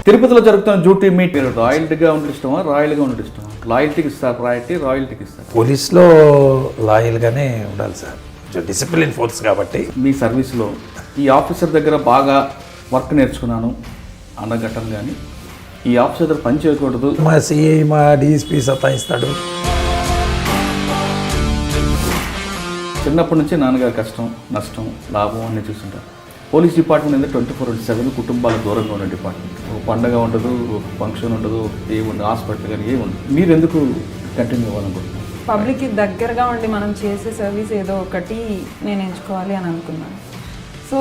తిరుపతిలో జరుగుతున్న duty meet మీరు రాయల్టీగా ఉండడం ఇష్టమా, రాయల్గా ఉండడం ఇష్టమా? లాయల్టీకి ఇస్తారు రాయల్టీ, రాయల్టీకి ఇస్తారు. పోలీస్లో లాయల్గానే ఉండాలి సార్, డిసిప్లిన్ ఫోర్స్ కాబట్టి. మీ సర్వీస్లో ఈ ఆఫీసర్ దగ్గర బాగా వర్క్ నేర్చుకున్నాను అన్న ఘటన కానీ, ఈ ఆఫీసర్ దగ్గర పని చేయకూడదు, మా సిఐ మా డిఎస్పీ సతాయిస్తాడు, చిన్నప్పటి నుంచి నాన్నగారి కష్టం నష్టం లాభం అన్నీ చూస్తుంటారు. పోలీస్ డిపార్ట్మెంట్ అనేది 24/7 కుటుంబాల దూరంగా ఉన్న డిపార్ట్మెంట్. ఒక పండగ ఉండదు, ఒక ఫంక్షన్ ఉండదు, ఏముండదు, హాస్పిటల్ కానీ ఏముండదు. మీరు ఎందుకు కంటిన్యూ అవ్వాలనుకుంటున్నారు? పబ్లిక్కి దగ్గరగా ఉండి మనం చేసే సర్వీస్ ఏదో ఒకటి నేను ఎంచుకోవాలి అని అనుకున్నాను. సో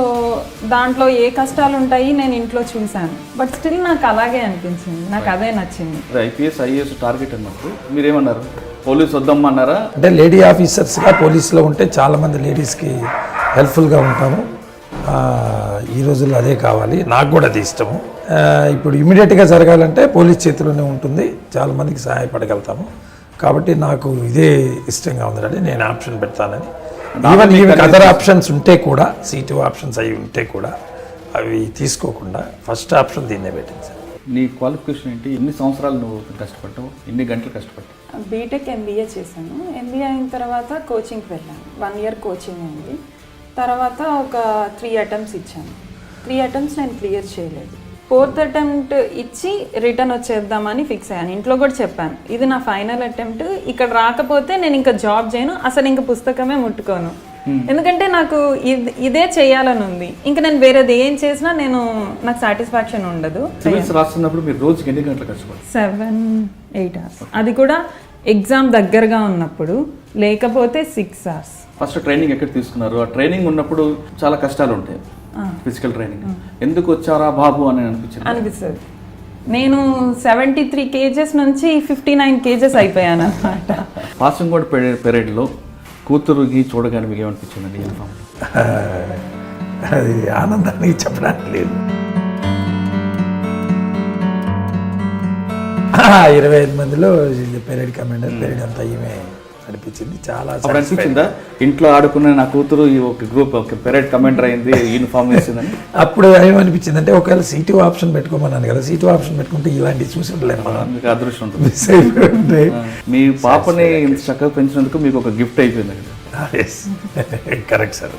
దాంట్లో ఏ కష్టాలు ఉంటాయి నేను ఇంట్లో చూశాను, బట్ స్టిల్ నాకు అలాగే అనిపించింది, నాకు అదే నచ్చింది. ఐపీఎస్ ఐఏఎస్ టార్గెట్ అన్నప్పుడు మీరేమన్నారు? పోలీస్ వద్దమ్మా అన్నారా? అంటే లేడీ ఆఫీసర్స్గా పోలీసులో ఉంటే చాలామంది లేడీస్కి హెల్ప్ఫుల్గా ఉంటాము. ఈ రోజుల్లో అదే కావాలి, నాకు కూడా అది ఇష్టము. ఇప్పుడు ఇమీడియట్గా జరగాలంటే పోలీస్ చేతిలోనే ఉంటుంది, చాలామందికి సహాయపడగలుగుతాము. కాబట్టి నాకు ఇదే ఇష్టంగా ఉందండి, నేను ఆప్షన్ పెడతానని. ఈవెన్ అదర్ ఆప్షన్స్ ఉంటే కూడా, C2 ఆప్షన్స్ అవి ఉంటే కూడా అవి తీసుకోకుండా ఫస్ట్ ఆప్షన్ దీన్నే పెట్టింది సార్. నీ క్వాలిఫికేషన్ ఏంటి? ఎన్ని సంవత్సరాలు నువ్వు కష్టపడ్డావు, ఎన్ని గంటలు కష్టపడ్డావు? బీటెక్ ఎంబీఏ చేశాను. ఎంబీఏ అయిన తర్వాత కోచింగ్కి వెళ్ళాను. 1 year కోచింగ్ అయింది. తర్వాత ఒక 3 attempts ఇచ్చాను. 3 attempts నేను క్లియర్ చేయలేదు. 4th attempt ఇచ్చి రిటర్న్ వచ్చేద్దామని ఫిక్స్ అయ్యాను. ఇంట్లో కూడా చెప్పాను, ఇది నా ఫైనల్ అటెంప్ట్, ఇక్కడ రాకపోతే నేను ఇంకా జాబ్ చేయను, అసలు ఇంకా పుస్తకమే ముట్టుకోను. ఎందుకంటే నాకు ఇదే చేయాలని ఉంది. ఇంకా నేను వేరేది ఏం చేసినా నాకు సాటిస్ఫాక్షన్ ఉండదు. రాస్తున్నప్పుడు మీరు రోజుకి ఎన్ని గంటలు కష్టపడతారు? 7-8 hours. అది కూడా ఎగ్జామ్ దగ్గరగా ఉన్నప్పుడు, లేకపోతే 6 hours. ఫస్ట్ ట్రైనింగ్ ఎక్కడ తీసుకున్నారు? ఆ ట్రైనింగ్ ఉన్నప్పుడు చాలా కష్టాలు ఉంటాయి, ఫిజికల్ ట్రైనింగ్. ఎందుకు వచ్చారా బాబు అని అనిపిస్తుంది. నేను 73 kgs నుంచి 59 kgs అయిపోయాను అనమాట. పాసింగ్ కూడా పెరేడ్లో కూతురుకి చూడగానే మీకు ఏమనిపించిందండి? యూనిఫామ్ అది ఆనందానికి చెప్పడానికి లేదు. 25 మందిలో పెరేడ్ కమాండర్, పెరేడ్ అంతా ఈమె అనిపించింది. చాలా అనిపించిందా ఇంట్లో ఆడుకున్న నా కూతురు ఒక గ్రూప్ ఒక పెరేడ్ కమాండర్ అయింది, యూనిఫామ్ వేసిందని? అప్పుడు ఏమనిపించింది అంటే, ఒకవేళ C2 ఆప్షన్ పెట్టుకోమన్నాను కదా, C2 ఆప్షన్ పెట్టుకుంటే ఇలాంటివి చూసి ఉండలేము మనం. మీకు అదృష్టం ఉంటుంది. మీ పాపని ఇంత చక్కగా పెంచినందుకు మీకు ఒక గిఫ్ట్ అయిపోయింది కదా. Correct sir.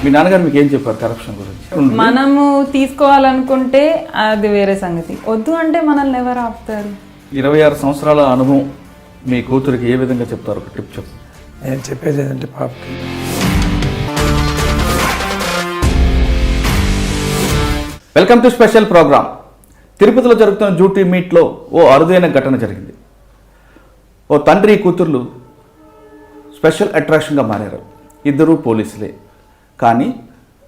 మీ నాన్నగారు మీకు ఏం చెప్పారు కరప్షన్ గురించి? మనము తీసుకోవాలనుకుంటే అది వేరే సంగతి, వద్దు అంటే మనల్ని ఎవరు ఆపుతారు? 26 సంవత్సరాల అనుభవం మీ కూతురికి ఏ విధంగా చెప్తారు? ఒక టిప్ చెప్పు. నేను చెప్పేది ఏంటంటే, పాపకి వెల్కమ్ టు స్పెషల్ ప్రోగ్రామ్. తిరుపతిలో జరుగుతున్న డ్యూటీ మీట్లో ఓ అరుదైన ఘటన జరిగింది. ఓ తండ్రి కూతుర్లు స్పెషల్ అట్రాక్షన్గా మారారు. ఇద్దరూ పోలీసులే. కానీ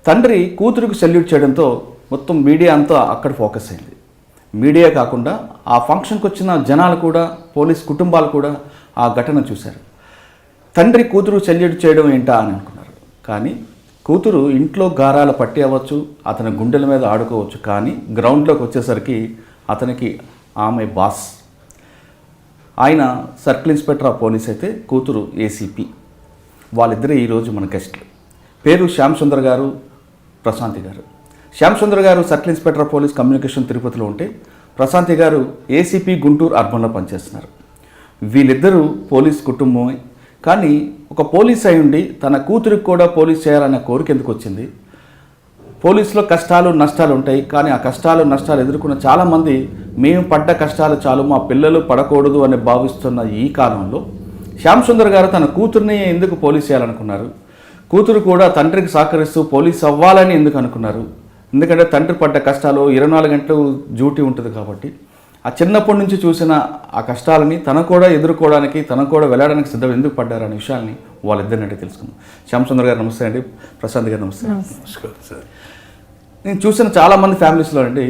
తండ్రి కూతురికి సెల్యూట్ చేయడంతో మొత్తం మీడియా అంతా అక్కడ ఫోకస్ అయింది. మీడియా కాకుండా ఆ ఫంక్షన్కి వచ్చిన జనాలు కూడా, పోలీస్ కుటుంబాలు కూడా ఆ ఘటన చూశారు. తండ్రి కూతురు సెల్యూట్ చేయడం ఏంటా అని అనుకున్నారు. కానీ కూతురు ఇంట్లో గారాల పట్టి అవ్వచ్చు, అతని గుండెల మీద ఆడుకోవచ్చు, కానీ గ్రౌండ్లోకి వచ్చేసరికి అతనికి ఆమె బాస్. ఆయన సర్కిల్ ఇన్స్పెక్టర్ ఆఫ్ పోలీస్ అయితే కూతురు ఏసీపీ. వాళ్ళిద్దరే ఈరోజు మన గెస్ట్లు. పేరు శ్యామ్ సుందర్ గారు, ప్రశాంతి గారు. శ్యామ్ సుందర్ గారు circle inspector of police communication తిరుపతిలో ఉంటే, ప్రశాంతి గారు ఏసీపీ గుంటూరు అర్బన్లో పనిచేస్తున్నారు. వీళ్ళిద్దరూ పోలీస్ కుటుంబమే. కానీ ఒక పోలీస్ అయి ఉండి తన కూతురికి కూడా పోలీస్ చేయాలనే కోరిక ఎందుకు వచ్చింది? పోలీసులో కష్టాలు నష్టాలు ఉంటాయి, కానీ ఆ కష్టాలు నష్టాలు ఎదుర్కొన్న చాలామంది మేము పడ్డ కష్టాలు చాలు, మా పిల్లలు పడకూడదు అని భావిస్తున్న ఈ కాలంలో శ్యామ్ సుందర్ గారు తన కూతుర్ని ఎందుకు పోలీస్ చేయాలనుకున్నారు? కూతురు కూడా తండ్రికి సహకరిస్తూ పోలీస్ అవ్వాలని ఎందుకు అనుకున్నారు? ఎందుకంటే తండ్రి పడ్డ కష్టాలు 24 గంటలు డ్యూటీ ఉంటుంది కాబట్టి, ఆ చిన్నప్పటి నుంచి చూసిన ఆ కష్టాలని తను కూడా ఎదుర్కోవడానికి, తను కూడా వెళ్ళడానికి సిద్ధం ఎందుకు పడ్డారు అనే విషయాన్ని వాళ్ళిద్దరినంటే తెలుసుకుందాం. శ్యామ్ సుందర్ గారు నమస్తే అండి, ప్రశాంత్ గారు నమస్తే. నమస్కారం సార్. నేను చూసిన చాలామంది ఫ్యామిలీస్లో అండి,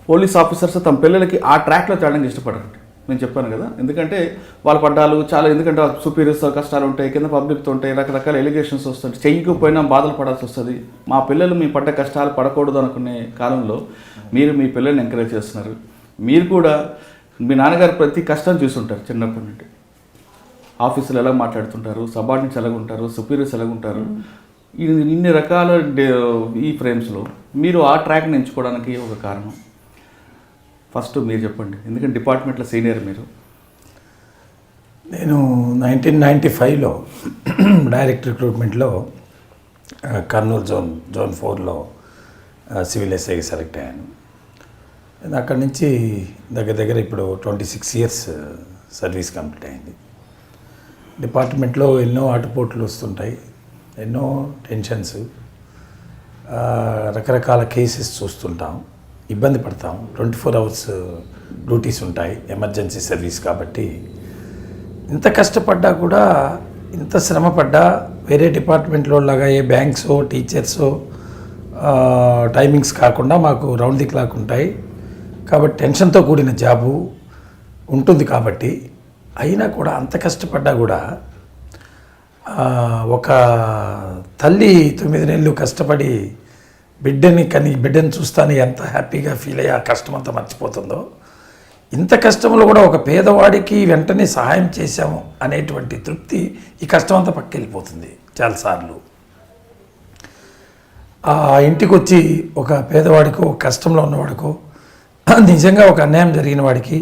పోలీస్ ఆఫీసర్స్ తమ పిల్లలకి ఆ ట్రాక్లో తేడానికి ఇష్టపడరు. నేను చెప్పాను కదా, ఎందుకంటే వాళ్ళ పడ్డాలు చాలా, ఎందుకంటే సుపీరియర్స్ కష్టాలు ఉంటాయి, కింద పబ్లిక్తో ఉంటాయి, రకరకాల ఎలిగేషన్స్ వస్తుంటాయి, చెయ్యకపోయినా బాధలు పడాల్సి వస్తుంది. మా పిల్లలు మీ పడ్డ కష్టాలు పడకూడదు అనుకునే కాలంలో మీరు మీ పిల్లల్ని ఎంకరేజ్ చేస్తున్నారు. మీరు కూడా మీ నాన్నగారు ప్రతి కష్టం చూసుంటారు చిన్నప్పటి నుండి. ఆఫీసులు ఎలా మాట్లాడుతుంటారు, సబార్డినేట్స్ ఎలాగుంటారు, సుపీరియర్స్ ఎలాగుంటారు, ఇన్ని రకాల ఈ ఫ్రేమ్స్లో మీరు ఆ ట్రాక్ని ఎంచుకోవడానికి ఒక కారణం ఫస్ట్ మీరు చెప్పండి, ఎందుకంటే డిపార్ట్మెంట్లో సీనియర్ మీరు. నేను 1995లో డైరెక్ట్ రిక్రూట్మెంట్లో కర్నూలు జోన్ 4లో సివిల్ ఎస్ఐకి సెలెక్ట్ అయ్యాను. అక్కడి నుంచి దగ్గర ఇప్పుడు 26 ఇయర్స్ సర్వీస్ కంప్లీట్ అయింది. డిపార్ట్మెంట్లో ఎన్నో ఆటుపోట్లు వస్తుంటాయి, ఎన్నో టెన్షన్స్, రకరకాల కేసెస్ చూస్తుంటాం, ఇబ్బంది పడతాం. 24 అవర్స్ డ్యూటీస్ ఉంటాయి, ఎమర్జెన్సీ సర్వీస్ కాబట్టి. ఇంత కష్టపడ్డా కూడా, ఇంత శ్రమ పడ్డా వేరే డిపార్ట్మెంట్లో లాగా ఏ బ్యాంక్సో టీచర్సో టైమింగ్స్ కాకుండా మాకు రౌండ్ ది క్లాక్ ఉంటాయి కాబట్టి టెన్షన్తో కూడిన జాబు ఉంటుంది కాబట్టి. అయినా కూడా అంత కష్టపడ్డా కూడా ఒక తల్లి 9 నెలలు కష్టపడి బిడ్డని చూస్తాను ఎంత హ్యాపీగా ఫీల్ అయ్యి ఆ కష్టం అంతా మర్చిపోతుందో, ఇంత కష్టంలో కూడా ఒక పేదవాడికి వెంటనే సహాయం చేశాము అనేటువంటి తృప్తి ఈ కష్టం అంతా పక్కకి వెళ్ళిపోతుంది చాలాసార్లు. ఆ ఇంటికి వచ్చి ఒక పేదవాడికో కష్టంలో ఉన్నవాడికో నిజంగా ఒక అన్యాయం జరిగిన వాడికి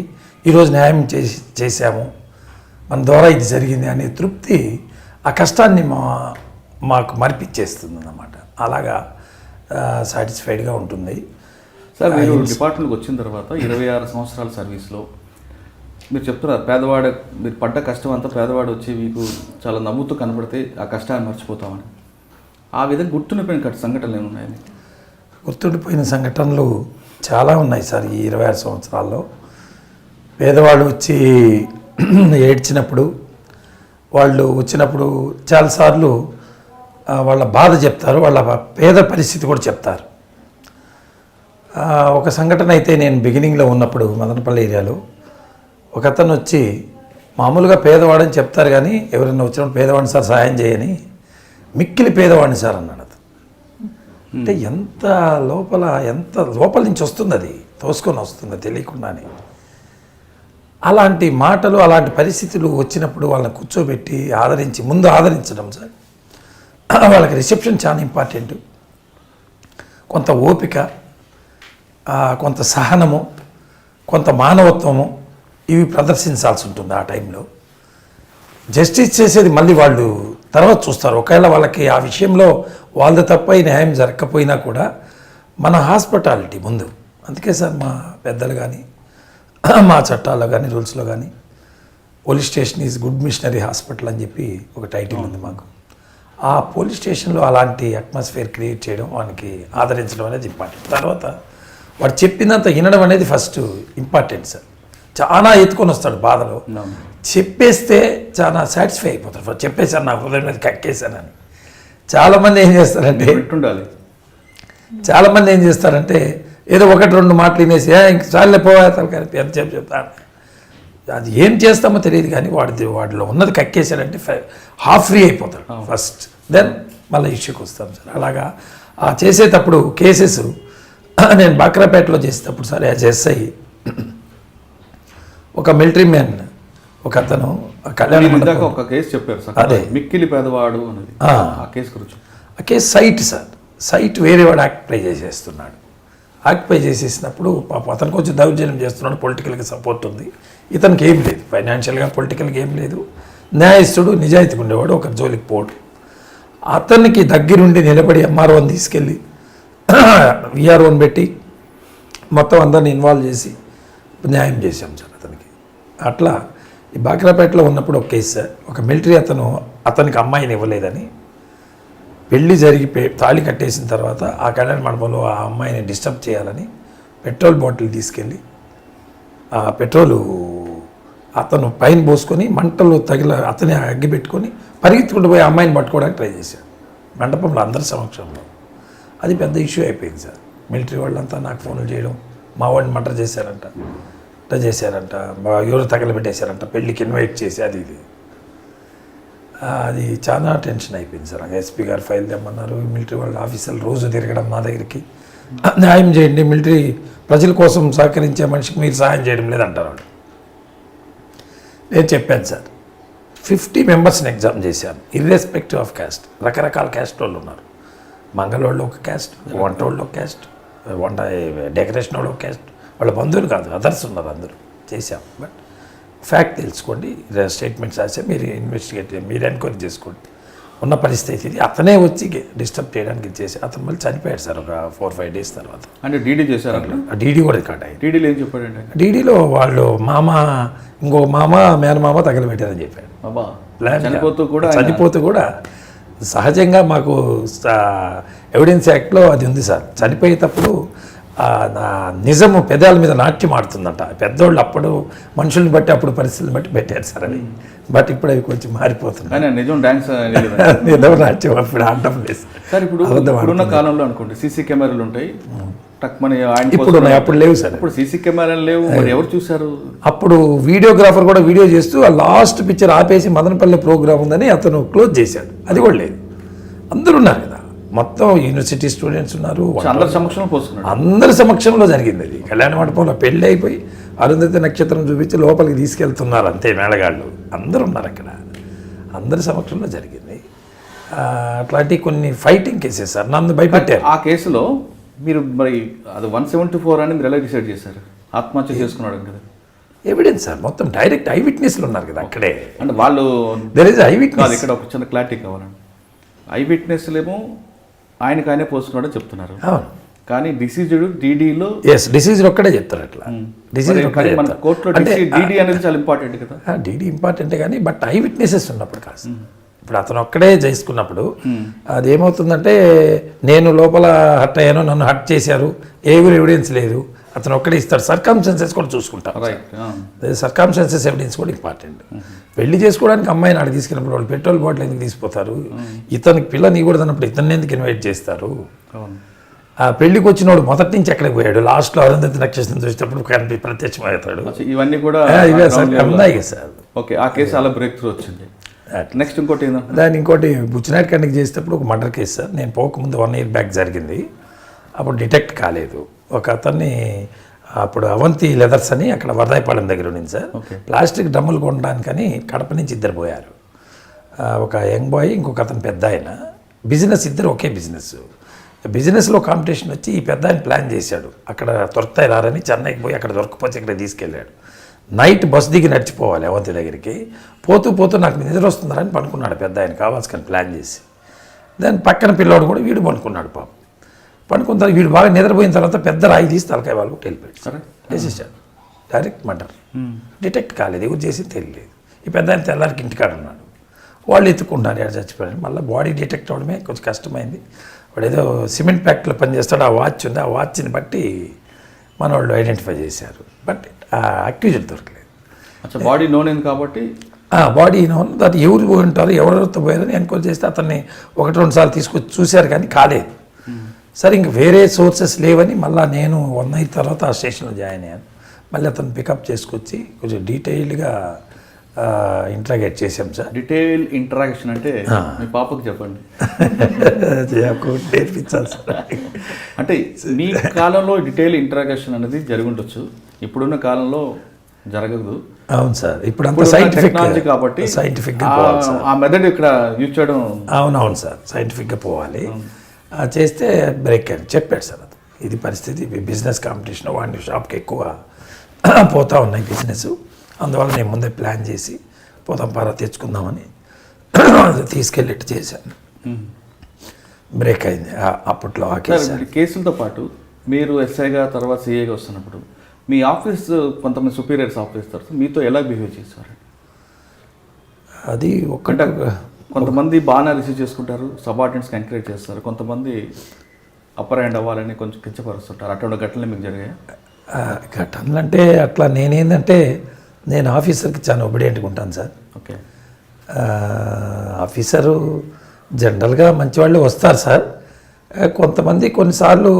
ఈరోజు న్యాయం చేశాము, మన ద్వారా ఇది జరిగింది అనే తృప్తి ఆ కష్టాన్ని మాకు మరిపించేస్తుంది అన్నమాట. అలాగా సాటిస్ఫైడ్గా ఉంటుంది. సార్, మీరు డిపార్ట్మెంట్కి వచ్చిన తర్వాత 26 సంవత్సరాల సర్వీస్లో మీరు చెప్తున్నారు పేదవాడు, మీరు పడ్డ కష్టం అంతా పేదవాడు వచ్చి మీకు చాలా నవ్వుతూ కనబడితే ఆ కష్టాన్ని మర్చిపోతామని. ఆ విధంగా గుర్తుండిపోయిన సంఘటనలు ఏమున్నాయని? గుర్తుండిపోయిన సంఘటనలు చాలా ఉన్నాయి సార్. ఈ 26 సంవత్సరాల్లో పేదవాళ్ళు వచ్చి ఏడ్చినప్పుడు, వాళ్ళు వచ్చినప్పుడు చాలాసార్లు వాళ్ళ బాధ చెప్తారు, వాళ్ళ పేద పరిస్థితి కూడా చెప్తారు. ఒక సంఘటన అయితే నేను బిగినింగ్లో ఉన్నప్పుడు మదనపల్లి ఏరియాలో ఒక అతను వచ్చి మామూలుగా పేదవాడని చెప్తారు కానీ ఎవరైనా వచ్చినప్పుడు పేదవాడిని సార్ సహాయం చేయని, మిక్కిలి పేదవాడిని సార్ అన్నాడు అతను. అంటే ఎంత లోపల నుంచి వస్తుంది, అది తోసుకొని వస్తుంది తెలియకుండానే. అలాంటి మాటలు, అలాంటి పరిస్థితులు వచ్చినప్పుడు వాళ్ళని కూర్చోబెట్టి ముందు ఆదరించడం సార్. వాళ్ళకి రిసెప్షన్ చాలా ఇంపార్టెంట్. కొంత ఓపిక, కొంత సహనము, కొంత మానవత్వము ఇవి ప్రదర్శించాల్సి ఉంటుంది ఆ టైంలో. జస్టిస్ చేసేది మళ్ళీ వాళ్ళు తర్వాత చూస్తారు. ఒకవేళ వాళ్ళకి ఆ విషయంలో వాళ్ళ తప్ప న్యాయం జరగకపోయినా కూడా మన హాస్పిటాలిటీ ముందు. అందుకే సార్ మా పెద్దలు కానీ మా చట్టాల్లో కానీ రూల్స్లో కానీ police station is good machinery hospital అని చెప్పి ఒక టైటిల్ ఉంది మాకు. ఆ పోలీస్ స్టేషన్లో అలాంటి అట్మాస్ఫియర్ క్రియేట్ చేయడం, వానికి ఆదరించడం అనేది ఇంపార్టెంట్. తర్వాత వాడు చెప్పినంత వినడం అనేది ఫస్ట్ ఇంపార్టెంట్ సార్. చాలా ఎత్తుకొని వస్తాడు బాధలో, చెప్పేస్తే చాలా సాటిస్ఫై అయిపోతాడు. చెప్పేశాను నా హృదయం మీద కక్కేశానని. చాలామంది ఏం చేస్తారంటే ఏదో 1-2 మాటలు వినేసి ఇంక చాలే పోతాను కానీ ఎంతసేపు చెప్తాను, అది ఏం చేస్తామో తెలియదు కానీ వాడిలో ఉన్నది కక్కేశాడంటే హాఫ్ ఫ్రీ అయిపోతాడు ఫస్ట్, దెన్ మళ్ళీ ఇష్యూకి వస్తాం సార్. అలాగా చేసేటప్పుడు కేసెస్ నేను బాక్రాపేటలో చేసేటప్పుడు సార్ యాజ్ ఎస్ఐ ఒక మిలిటరీ మ్యాన్ ఒక అతను ఒక కేసు చెప్పారు సార్, అదే మిక్కిలి పేదవాడు అనేది. ఆ కేసు గురించి, ఆ కేసు సైట్ వేరే వాడు ఆక్యుపై చేసేస్తున్నాడు. ఆక్యుపై చేసేసినప్పుడు పాప అతను కొంచెం దౌర్జన్యం చేస్తున్నాడు, పొలిటికల్గా సపోర్ట్ ఉంది, ఇతనికి ఏం లేదు, ఫైనాన్షియల్గా పొలిటికల్గా ఏం లేదు, న్యాయస్థుడు నిజాయితీగా ఉండేవాడు, ఒక జోలికి పోడు. అతనికి దగ్గరుండి నిలబడి ఎంఆర్ఓని తీసుకెళ్ళి విఆర్ఓని పెట్టి మొత్తం అందరిని ఇన్వాల్వ్ చేసి న్యాయం చేశాం సార్ అతనికి. అట్లా ఈ బాక్రాపేటలో ఉన్నప్పుడు ఒక కేసు సార్, ఒక మిలిటరీ అతనికి అమ్మాయిని ఇవ్వలేదని పెళ్లి జరిగి తాళి కట్టేసిన తర్వాత ఆ కళ్యాణ మండపంలో ఆ అమ్మాయిని డిస్టర్బ్ చేయాలని పెట్రోల్ బాటిల్ తీసుకెళ్ళి ఆ పెట్రోలు అతను పైన పోసుకొని మంటలు అతని అగ్గి పెట్టుకొని పరిగెత్తుకుంటూ పోయి అమ్మాయిని పట్టుకోవడానికి ట్రై చేశాడు మండపంలో అందరి సమక్షంలో. అది పెద్ద ఇష్యూ అయిపోయింది సార్. మిలిటరీ వాళ్ళంతా నాకు ఫోన్లు చేయడం, మా వాడిని మర్డర్ చేశారంట, ఎవరు తగలబెట్టేశారంట, పెళ్ళికి ఇన్వైట్ చేసి అది ఇది. అది చాలా టెన్షన్ అయిపోయింది సార్. ఎస్పీ గారు ఫైల్ తెమ్మన్నారు, మిలిటరీ వాళ్ళ ఆఫీసర్లు రోజు తిరగడం నా దగ్గరికి, న్యాయం చేయండి, మిలిటరీ ప్రజల కోసం సహకరించే మనిషికి మీరు సహాయం చేయడం లేదంటారు వాళ్ళు. నేను చెప్పాను సార్, 50 మెంబర్స్ని ఎగ్జామ్ చేశాను, ఇర్రెస్పెక్టివ్ ఆఫ్ క్యాస్ట్. రకరకాల క్యాస్ట్ వాళ్ళు ఉన్నారు. మంగళవాళ్ళు ఒక క్యాస్ట్, వంట వాళ్ళు ఒక క్యాస్ట్, వంట డెకరేషన్ వాళ్ళు ఒక క్యాస్ట్, వాళ్ళ బంధువులు కాదు, అదర్స్ ఉన్నారు. అందరూ చేశాం. బట్ ఫ్యాక్ట్ తెలుసుకోండి, స్టేట్మెంట్స్ రాసే మీరు ఇన్వెస్టిగేట్, మీరు ఎంక్వైరీ చేసుకోండి. ఉన్న పరిస్థితి ఇది. అతనే వచ్చి డిస్టర్బ్ చేయడానికి చేసి అతను మళ్ళీ చనిపోయాడు సార్ ఒక 4-5 days తర్వాత. అంటే డీడీ చేశారు అట్లా? డీడీ కూడా రికార్డ్ అయ్యింది. డీడీలో ఏం చెప్పాడండి? డీడీలో వాళ్ళు ఇంకో మేనమామ తగలబెట్టారని చెప్పాడు. బాబా ప్లాన్ చనిపోతూ కూడా సహజంగా మాకు ఎవిడెన్స్ యాక్ట్లో అది ఉంది సార్. చనిపోయేటప్పుడు నా నిజము పెదాల మీద నాట్యం ఆడుతుందంట. పెద్దోళ్ళు అప్పుడు మనుషుల్ని బట్టి అప్పుడు పరిస్థితులను బట్టి పెట్టారు సార్ అవి. బట్ ఇప్పుడు అవి కొంచెం మారిపోతున్నాయి. నిజం డాన్స్ నిజం నాట్యం అప్పుడు ఆడటం లేదు సార్. ఇప్పుడున్న కాలంలో అనుకోండి సీసీ కెమెరాలు ఉంటాయి, ఇప్పుడు ఉన్నాయి, అప్పుడు లేవు సార్. ఇప్పుడు సీసీ కెమెరాలు లేవు, మరి ఎవరు చూశారు? అప్పుడు వీడియోగ్రాఫర్ కూడా వీడియో చేస్తూ ఆ లాస్ట్ పిక్చర్ ఆపేసి మదనపల్లి ప్రోగ్రామ్ ఉందని అతను క్లోజ్ చేశాడు. అది కూడా లేదు. అందరూ ఉన్నారు కదా, మొత్తం యూనివర్సిటీ స్టూడెంట్స్ ఉన్నారు, అందరి సమక్షంలో జరిగింది అది. కళ్యాణ మండపంలో పెళ్ళి అయిపోయి అరుంధతి నక్షత్రం చూపించి లోపలికి తీసుకెళ్తున్నారు అంతే మేళగాళ్ళు. అందరూ ఉన్నారు అక్కడ, అందరి సమక్షంలో జరిగింది. అట్లాంటి కొన్ని ఫైటింగ్ కేసెస్ సార్ నన్ను భయపెట్టారు. ఆ కేసులో మీరు మరి అది 174 అని మీరు ఎలా డిసైడ్ చేశారు? ఆత్మహత్య చేసుకున్నాడు కదా ఎవిడెన్స్ సార్, మొత్తం డైరెక్ట్ ఐ విట్నెస్లు ఉన్నారు కదా అక్కడే. అంటే వాళ్ళు దెర్ ఇస్ ఐ విట్నెస్. ఇక్కడ ఒక చిన్న క్లారిటీ కావాలండి. ఐ విట్నెస్లేమో ఆయనకాయనే పోసుకున్నాడని చెప్తున్నారు. అవును, కానీ డిసీజ్డ్ డీడీలో డిసీజ్డ్ ఒక్కడే చెప్తారు. అట్లా డిసీజ్ కోర్టులో డీడీ అనేది చాలా ఇంపార్టెంట్ కదా. డీడీ ఇంపార్టెంటే కానీ బట్ ఐ విట్నెసెస్ ఉన్నప్పుడు కాదు. ఇప్పుడు అతను ఒక్కడే చేసుకున్నప్పుడు అదేమవుతుందంటే నేను లోపల హట్ అయ్యాను, నన్ను హట్ చేశారు, ఏవి ఎవిడెన్స్ లేదు, అతను ఒక్కడే ఇస్తాడు. సర్కమ్స్టెన్సెస్ కూడా చూసుకుంటారు. సర్కమ్స్టెన్సెస్ ఎవిడెన్స్ కూడా ఇంపార్టెంట్. పెళ్లి చేసుకోవడానికి అమ్మాయిని ఆడ తీసుకెళ్ళినప్పుడు వాళ్ళు పెట్రోల్ బాటిల్ ఎందుకు తీసుకుపోతారు? ఇతనికి పిల్లని కూడా అన్నప్పుడు ఇతన్ని ఎందుకు ఇన్వైట్ చేస్తారు? ఆ పెళ్లికి వచ్చినోడు మొదటి నుంచి ఎక్కడికి పోయాడు, లాస్ట్లో అరుంధతి నక్షత్రం చూసేటప్పుడు ప్రత్యక్షమవుతాడు. ఇవన్నీ కూడా ఉన్నాయి సార్. ఓకే, ఆ కేసు అలా బ్రేక్ త్రూ వచ్చింది. నెక్స్ట్ ఇంకోటి దాన్ని ఇంకోటి బుచ్చినాయుడు కండక్ట్ చేసేటప్పుడు ఒక మర్డర్ కేసు సార్. నేను పోకముందు 1 year బ్యాక్ జరిగింది. అప్పుడు డిటెక్ట్ కాలేదు. ఒక అతన్ని అప్పుడు అవంతి లెదర్స్ అని అక్కడ వరదాయపాలెం దగ్గర ఉండింది సార్. ప్లాస్టిక్ డ్రమ్ములు కొనడానికని కడప నుంచి 2 పోయారు. ఒక యంగ్ బాయ్, ఇంకొక అతను పెద్ద ఆయన. బిజినెస్, ఇద్దరు ఒకే బిజినెస్లో కాంపిటీషన్ వచ్చి ఈ పెద్ద ఆయన ప్లాన్ చేశాడు. అక్కడ దొరుకుతాయి రారని చెన్నైకి పోయి అక్కడ దొరకపోతే ఇక్కడ తీసుకెళ్ళాడు. నైట్ బస్ దిగి నడిచిపోవాలి అవంతి దగ్గరికి. పోతూ నాకు నిద్ర వస్తుందని పనుకున్నాడు పెద్ద ఆయన, కావాల్సుకొని ప్లాన్ చేసి. దాని పక్కన పిల్లోడు కూడా వీడు పనుకున్నాడు పాపం. పనుకున్న తర్వాత వీడు బాగా నిద్రపోయిన తర్వాత పెద్ద రాయి తీసి తలకాయ వాళ్ళు వెళ్ళిపోయాడు, వేసేసాడు. Direct murder. డిటెక్ట్ కాలేదు, ఎవరు చేసి తెలియలేదు. ఈ పెద్ద ఆయన తెల్లారికి ఇంటికాడ ఉన్నాడు. వాళ్ళు ఎత్తుకుంటారు ఎక్కడ చచ్చిపోయాడు. మళ్ళీ బాడీ డిటెక్ట్ అవడమే కొంచెం కష్టమైంది. వాడు ఏదో సిమెంట్ ఫ్యాక్టరీలో పనిచేస్తాడు, ఆ వాచ్ ఉంది, ఆ వాచ్ని బట్టి మన వాళ్ళు ఐడెంటిఫై చేశారు. బట్ అక్యూజ్డ్ దొరకలేదు. బాడీ నోన్ అయింది కాబట్టి బాడీ నోన్, అది ఎవరు పోయి ఉంటారు, ఎవరెవరితో పోయారని ఎంక్వైరీ చేస్తే అతన్ని 1-2 సార్లు తీసుకొచ్చి చూశారు కానీ కాలేదు. సరే ఇంక వేరే సోర్సెస్ లేవని మళ్ళీ నేను 1 night తర్వాత ఆ స్టేషన్లో జాయిన్ అయ్యాను. మళ్ళీ అతను పికప్ చేసుకొచ్చి కొంచెం డీటెయిల్డ్గా ఇంట్రాగేట్ చేసాం సార్. డీటెయిల్ ఇంటరాక్షన్ అంటే మీ పాపకు చెప్పండి, నేర్పించాలి సార్. అంటే మీ కాలంలో డీటెయిల్ ఇంటరాక్షన్ అనేది జరిగి ఉండొచ్చు, ఇప్పుడున్న కాలంలో జరగదు. అవును సార్, ఇప్పుడు అంతా సైంటిఫిక్ టెక్నాలజీ కాబట్టి సైంటిఫిక్గా ఆ మెథడ్ ఇక్కడ యూజ్ చేయడం. అవునవును సార్, సైంటిఫిక్గా పోవాలి. చేస్తే బ్రేక్ అని చెప్పాడు సార్. అది ఇది పరిస్థితి, బిజినెస్ కాంపిటీషన్, వాడిని షాప్కి ఎక్కువ పోతూ ఉన్నాయి బిజినెస్. అందువల్ల నేను ముందే ప్లాన్ చేసి పోతాం పారా తెచ్చుకుందామని తీసుకెళ్ళిట్టు చేశాను. బ్రేక్ అయింది అప్పట్లో ఆ కేసు. కేసులతో పాటు మీరు ఎస్ఐగా తర్వాత సిఐగా వస్తున్నప్పుడు మీ ఆఫీస్ కొంతమంది సుపీరియర్స్ ఆఫీసర్స్ మీతో ఎలా బిహేవ్ చేశారు? అది ఒక్కటే, కొంతమంది బాగానే రిసీవ్ చేసుకుంటారు, సబార్డినేట్స్కి ఎంకరేజ్ చేస్తారు, కొంతమంది అప్పర్ హ్యాండ్ అవ్వాలని కొంచెం కించపరుస్తుంటారు. అటువంటి ఘటనలు మీకు జరిగాయి? ఘటనలు అంటే అట్లా నేనేందంటే నేను ఆఫీసర్కి చాలా ఒబిడియంట్గా ఉంటాను సార్. ఓకే, ఆఫీసరు జనరల్గా మంచివాళ్ళు వస్తారు సార్. కొంతమంది కొన్నిసార్లు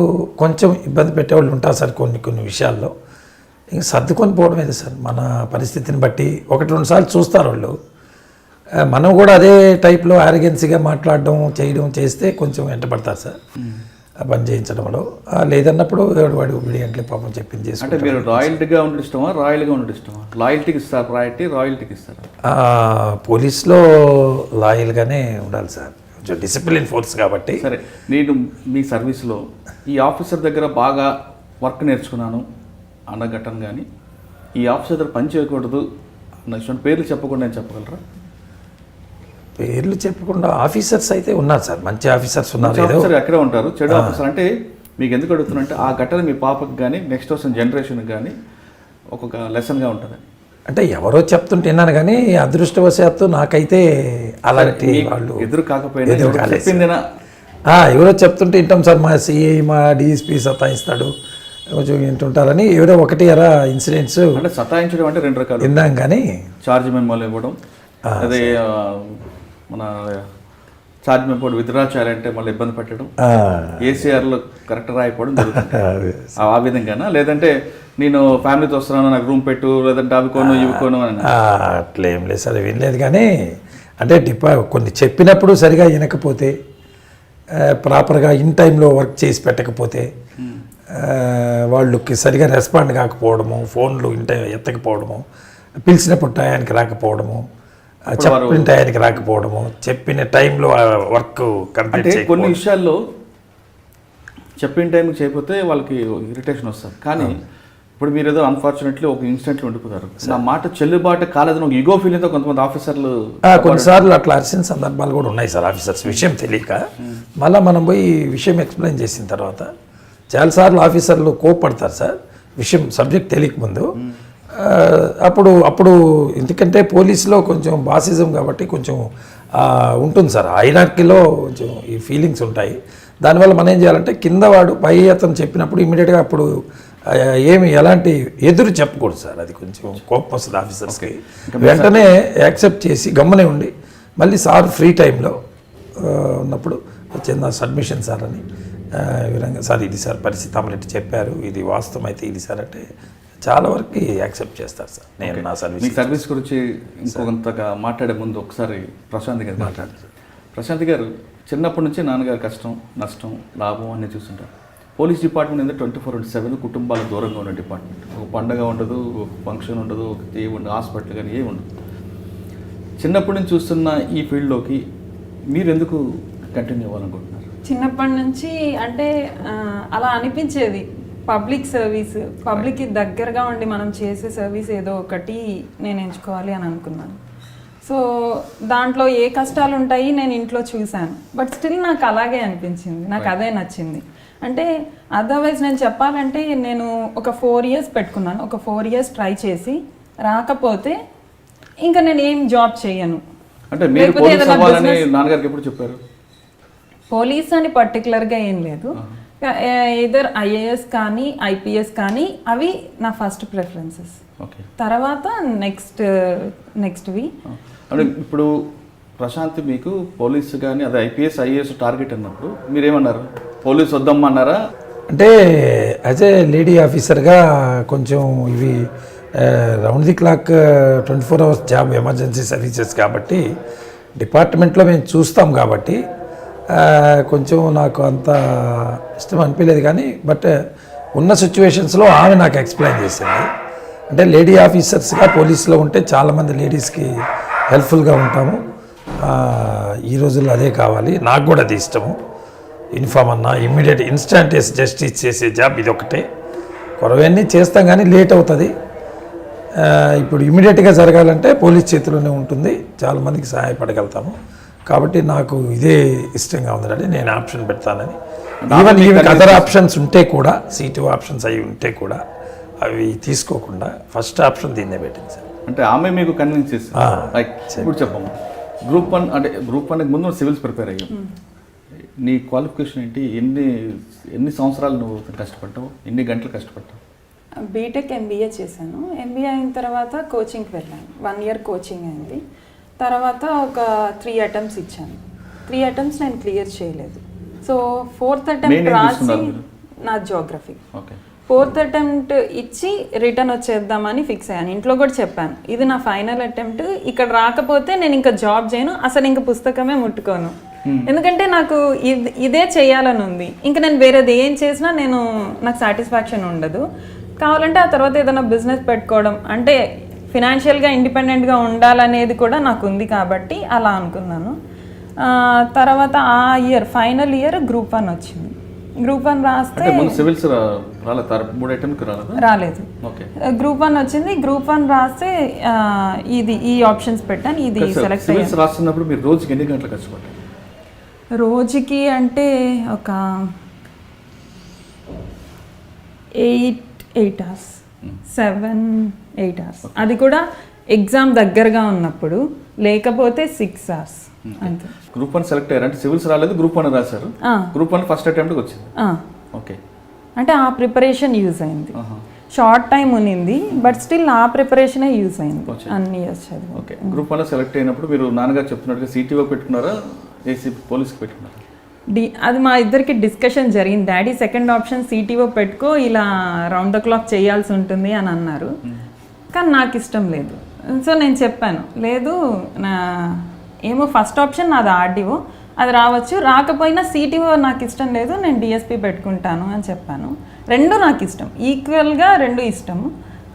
కొంచెం ఇబ్బంది పెట్టేవాళ్ళు ఉంటారు సార్ కొన్ని విషయాల్లో. ఇంక సర్దుకొని పోవడం ఏది సార్, మన పరిస్థితిని బట్టి 1-2 సార్లు చూస్తారు వాళ్ళు. మనం కూడా అదే టైప్లో ఆరోగెన్సీగా మాట్లాడడం చేయడం చేస్తే కొంచెం వెంటపడతారు సార్. పని చేయించడంలో లేదన్నప్పుడు వాడు obediently పాపం చెప్పింది అంటే చేసుకుంటాడు. మీరు రాయల్టీగా ఉండడం ఇష్టమా, రాయల్గా ఉండడం ఇష్టమా? లాయల్టీకి ఇస్తారు ప్రయారిటీ, రాయల్టీకి ఇస్తారా? పోలీస్లో లాయల్గానే ఉండాలి సార్, కొంచెం డిసిప్లిన్ ఫోర్స్ కాబట్టి. సరే, నేను మీ సర్వీస్లో ఈ ఆఫీసర్ దగ్గర బాగా వర్క్ నేర్చుకున్నాను అన్న ఘటన కానీ, ఈ ఆఫీసర్ దగ్గర పని చేయకూడదు అన్న ఇష్టం పేర్లు చెప్పకుండా నేను చెప్పగలరా? పేర్లు చెప్పకుండా ఆఫీసర్స్ అయితే ఉన్నారు సార్, మంచి ఆఫీసర్స్ ఉన్నారు. ఏదో ఆఫీసర్ ఎక్కడే ఉంటారు, చెడు ఆఫీసర్ అంటే మీకు ఎందుకు అడుగుతున్నంటే ఆ ఘటన మీ పాపకు కానీ నెక్స్ట్ వచ్చిన జనరేషన్కి కానీ ఒక్కొక్క లెసన్గా ఉంటుంది. అంటే ఎవరో చెప్తుంటే విన్నాను కానీ అదృష్టవశాత్తు నాకైతే అలాంటి వాళ్ళు ఎదురు కాకపోయినా ఎవరు చెప్పిందేనా? ఎవరో చెప్తుంటే వింటాం సార్, మా సిఐ మా డిఎస్పీ సతాయిస్తాడు కొంచెం వింటుంటారని ఎవరో ఒకటి అలా ఇన్సిడెంట్స్ అంటే సతాయించడం అంటే రెండు రకాలు. విన్నాం కానీ ఛార్జ్ మెమోలు ఇవ్వడం, అదే మన ఛార్జ్ మెమో విత్డ్రా చేయాలంటే మళ్ళీ ఇబ్బంది పెట్టడం, ఏసీఆర్లో కరెక్ట్ రాయిపోవడం జరుగుతుంది. ఆ విధంగానా? లేదంటే నేను ఫ్యామిలీతో వస్తున్నాను నాకు రూమ్ పెట్టు, లేదంటే అవి కొను ఇవి కొను అని? అట్లా ఏం లేదు సార్, వినలేదు కానీ అంటే కొన్ని చెప్పినప్పుడు సరిగా వినకపోతే, ప్రాపర్గా ఇన్ టైంలో వర్క్ చేసి పెట్టకపోతే, వాళ్ళకి సరిగా రెస్పాండ్ కాకపోవడము, ఫోన్లు ఎత్తకపోవడము, పిలిచినప్పుడు టయానికి రాకపోవడము, చెప్పిన టయానికి రాకపోవడము, చెప్పిన టైంలో వర్క్ కంప్లీట్ అంటే కొన్ని విషయాల్లో చెప్పిన టైంకి చేయకపోతే వాళ్ళకి ఇరిటేషన్ వస్తుంది. కానీ ఇప్పుడు మీరు ఏదో అన్ఫార్చునేట్లీ ఒక ఇన్సిడెంట్లో ఉండిపోతారు, నా మాట చెల్లుబాటు కాలేదని ఒక ఈగో ఫీలింగ్తో కొంతమంది ఆఫీసర్లు కొన్నిసార్లు అట్లా అరిసిన సందర్భాలు కూడా ఉన్నాయి సార్. ఆఫీసర్స్ విషయం తెలియక మళ్ళీ మనం పోయి విషయం ఎక్స్ప్లెయిన్ చేసిన తర్వాత చాలాసార్లు ఆఫీసర్లు కోప్పడతారు సార్, విషయం సబ్జెక్ట్ తెలియకముందు. అప్పుడు ఎందుకంటే పోలీసులో కొంచెం బాసిజం కాబట్టి కొంచెం ఉంటుంది సార్, హైరార్కీలో కొంచెం ఈ ఫీలింగ్స్ ఉంటాయి. దానివల్ల మనం ఏం చేయాలంటే కింద వాడు పై అతను చెప్పినప్పుడు ఇమీడియట్గా అప్పుడు ఎలాంటి ఎదురు చెప్పకూడదు సార్, అది కొంచెం కోపం వస్తుంది ఆఫీసర్స్కి. వెంటనే యాక్సెప్ట్ చేసి గమ్మనే ఉండి మళ్ళీ సార్ ఫ్రీ టైంలో ఉన్నప్పుడు చిన్న సబ్మిషన్ సార్ అని విధంగా సార్ ఇది సార్ పరిస్థితి అమలు చెప్పారు, ఇది వాస్తవం అయితే ఇది సార్ అంటే చాలా వరకు యాక్సెప్ట్ చేస్తారు సార్. నేను నా సర్వీస్ గురించి ఇంకొంతగా మాట్లాడే ముందు ఒకసారి ప్రశాంత్ గారు మాట్లాడారు. ప్రశాంత్ గారు చిన్నప్పటి నుంచి నాన్నగారు కష్టం నష్టం లాభం అన్నీ చూస్తుంటారు. పోలీస్ డిపార్ట్మెంట్ అనేది 24/7 కుటుంబాల దూరంగా ఉన్న డిపార్ట్మెంట్. ఒక పండగ ఉండదు, ఒక ఫంక్షన్ ఉండదు, ఒక ఏ ఉండదు, హాస్పిటల్ కానీ ఏమి ఉండదు. చిన్నప్పటి నుంచి చూస్తున్న ఈ ఫీల్డ్లోకి మీరు ఎందుకు కంటిన్యూ అవ్వాలనుకుంటున్నారు? చిన్నప్పటి నుంచి అంటే అలా అనిపించేది, పబ్లిక్ సర్వీస్, పబ్లిక్కి దగ్గరగా ఉండి మనం చేసే సర్వీస్ ఏదో ఒకటి నేను ఎంచుకోవాలి అని అనుకున్నాను. సో దాంట్లో ఏ కష్టాలు ఉంటాయి నేను ఇంట్లో చూశాను, బట్ స్టిల్ నాకు అలాగే అనిపించింది, నాకు అదే నచ్చింది. అంటే అదర్వైజ్ నేను చెప్పాలంటే నేను ఒక 4 years పెట్టుకున్నాను, ఒక 4 years ట్రై చేసి రాకపోతే ఇంకా నేను ఏం జాబ్ చేయను. అంటే మీరు పోలీస్ అవ్వాలని నాన్నగారికి ఎప్పుడు చెప్పారు? పోలీస్ అని పర్టికులర్గా ఏం లేదు, ఇదర్ ఐఏఎస్ కానీ ఐపీఎస్ కానీ అవి నా ఫస్ట్ ప్రిఫరెన్సెస్. తర్వాత నెక్స్ట్వి. అంటే ఇప్పుడు ప్రశాంత్ మీకు పోలీసు కానీ అదే ఐపీఎస్ ఐఏఎస్ టార్గెట్ అన్నప్పుడు మీరేమన్నారు? పోలీస్ వద్దమ్మన్నారా? అంటే యాజ్ ఏ లేడీ ఆఫీసర్గా కొంచెం ఇవి round the clock 24 hours job, emergency services కాబట్టి డిపార్ట్మెంట్లో మేము చూస్తాం కాబట్టి కొంచెం నాకు అంత ఇష్టం అనిపించలేదు. కానీ బట్ ఉన్న సిచ్యువేషన్స్లో ఆమె నాకు ఎక్స్ప్లెయిన్ చేసింది. అంటే లేడీ ఆఫీసర్స్గా పోలీసులో ఉంటే చాలామంది లేడీస్కి హెల్ప్ఫుల్గా ఉంటాము, ఈ రోజుల్లో అదే కావాలి, నాకు కూడా అది ఇష్టము. యూనిఫామ్ అన్నా ఇమ్మీడియట్ ఇన్స్టాంటేస్ జస్టిస్ చేసే జాబ్ ఇది ఒకటే. కొరవన్నీ చేస్తాం కానీ లేట్ అవుతుంది. ఇప్పుడు ఇమ్మీడియట్గా జరగాలంటే పోలీస్ చేతిలోనే ఉంటుంది, చాలామందికి సహాయపడగలుగుతాము. కాబట్టి నాకు ఇదే ఇష్టంగా ఉందండి, నేను ఆప్షన్ పెడతానని. ఈవెన్ అదర్ ఆప్షన్స్ ఉంటే కూడా, C2 ఆప్షన్స్ అవి ఉంటే కూడా అవి తీసుకోకుండా ఫస్ట్ ఆప్షన్ దీన్నే పెట్టింది సార్. అంటే ఆమె మీకు కన్విన్స్ చేస్తుంది. ఇప్పుడు చెప్పమ్మా, గ్రూప్ 1 అంటే గ్రూప్ 1 ముందు సివిల్స్ ప్రిపేర్ అయ్యాం, నీ క్వాలిఫికేషన్ ఏంటి? ఎన్ని సంవత్సరాలు నువ్వు కష్టపడ్డావు, ఎన్ని గంటలు కష్టపడ్డావు? బీటెక్ MBA చేశాను. MBA అయిన తర్వాత కోచింగ్కి వెళ్ళాను, 1 year కోచింగ్ అయింది. తర్వాత ఒక 3 attempts ఇచ్చాను. 3 attempts నేను క్లియర్ చేయలేదు. సో 4th attempt రాసి నా జియోగ్రఫీ 4th attempt ఇచ్చి రిటర్న్ వచ్చేద్దామని ఫిక్స్ అయ్యాను. ఇంట్లో కూడా చెప్పాను, ఇది నా ఫైనల్ అటెంప్ట్, ఇక్కడ రాకపోతే నేను ఇంకా జాబ్ చేయను, అసలు ఇంకా పుస్తకమే ముట్టుకోను. ఎందుకంటే నాకు ఇదే చేయాలని ఉంది. ఇంకా నేను వేరేది ఏం చేసినా నాకు సాటిస్ఫాక్షన్ ఉండదు. కావాలంటే ఆ తర్వాత ఏదైనా బిజినెస్ పెట్టుకోవడం, అంటే ఫినాన్షియల్గా ఇండిపెండెంట్గా ఉండాలనేది కూడా నాకు ఉంది కాబట్టి అలా అనుకున్నాను. తర్వాత ఆ ఇయర్ ఫైనల్ ఇయర్ గ్రూప్ 1 వచ్చింది. గ్రూప్ 1 రాస్తే సివిల్స్ రాలేదు, 3 అటెంప్ట్కి రాలేదు. గ్రూప్ 1 వచ్చింది. గ్రూప్ 1 రాస్తే ఈ ఆప్షన్స్ పెట్టాను, ఇది సెలెక్ట్ సివిల్స్ రాస్తున్నప్పుడు మీరు రోజుకి ఎన్ని గంటలు కష్టపడ్డారు? రోజుకి అంటే ఒక 8 hours, 7-8 hours. అది కూడా ఎగ్జామ్ దగ్గరగా ఉన్నప్పుడు, లేకపోతే 6 hours అంతే. గ్రూప్ 1 సెలెక్ట్ అయ్యారు అంటే సివిల్స్ రాలేదు, గ్రూప్ 1 రాశారు. గ్రూప్ 1 ఫస్ట్ అటెంప్ట్కి వచ్చింది. ఓకే, అంటే ఆ ప్రిపరేషన్ యూజ్ అయింది. షార్ట్ టైం ఉన్నింది, బట్ స్టిల్ ఆ ప్రిపరేషనే యూజ్ అయింది అన్ని ఇయర్స్ చదివి. ఓకే, గ్రూప్ 1 సెలెక్ట్ అయినప్పుడు మీరు నాన్నగారు చెప్తున్నట్టుగా సిటీఓ పెట్టుకున్నారా, ఏసీపీ పోలీస్కి పెట్టుకున్నారా? అది మా ఇద్దరికి డిస్కషన్ జరిగింది. డాడీ సెకండ్ ఆప్షన్ సిటీఓ పెట్టుకో, ఇలా రౌండ్ ద క్లాక్ చేయాల్సి ఉంటుంది అని అన్నారు. కానీ నాకు ఇష్టం లేదు. సో నేను చెప్పాను, లేదు ఏమో ఫస్ట్ ఆప్షన్ నాది ఆర్డీఓ, అది రావచ్చు, రాకపోయినా సిటీఓ నాకు ఇష్టం లేదు, నేను డిఎస్పీ పెట్టుకుంటాను అని చెప్పాను. రెండు నాకు ఇష్టం, ఈక్వల్గా రెండు ఇష్టము.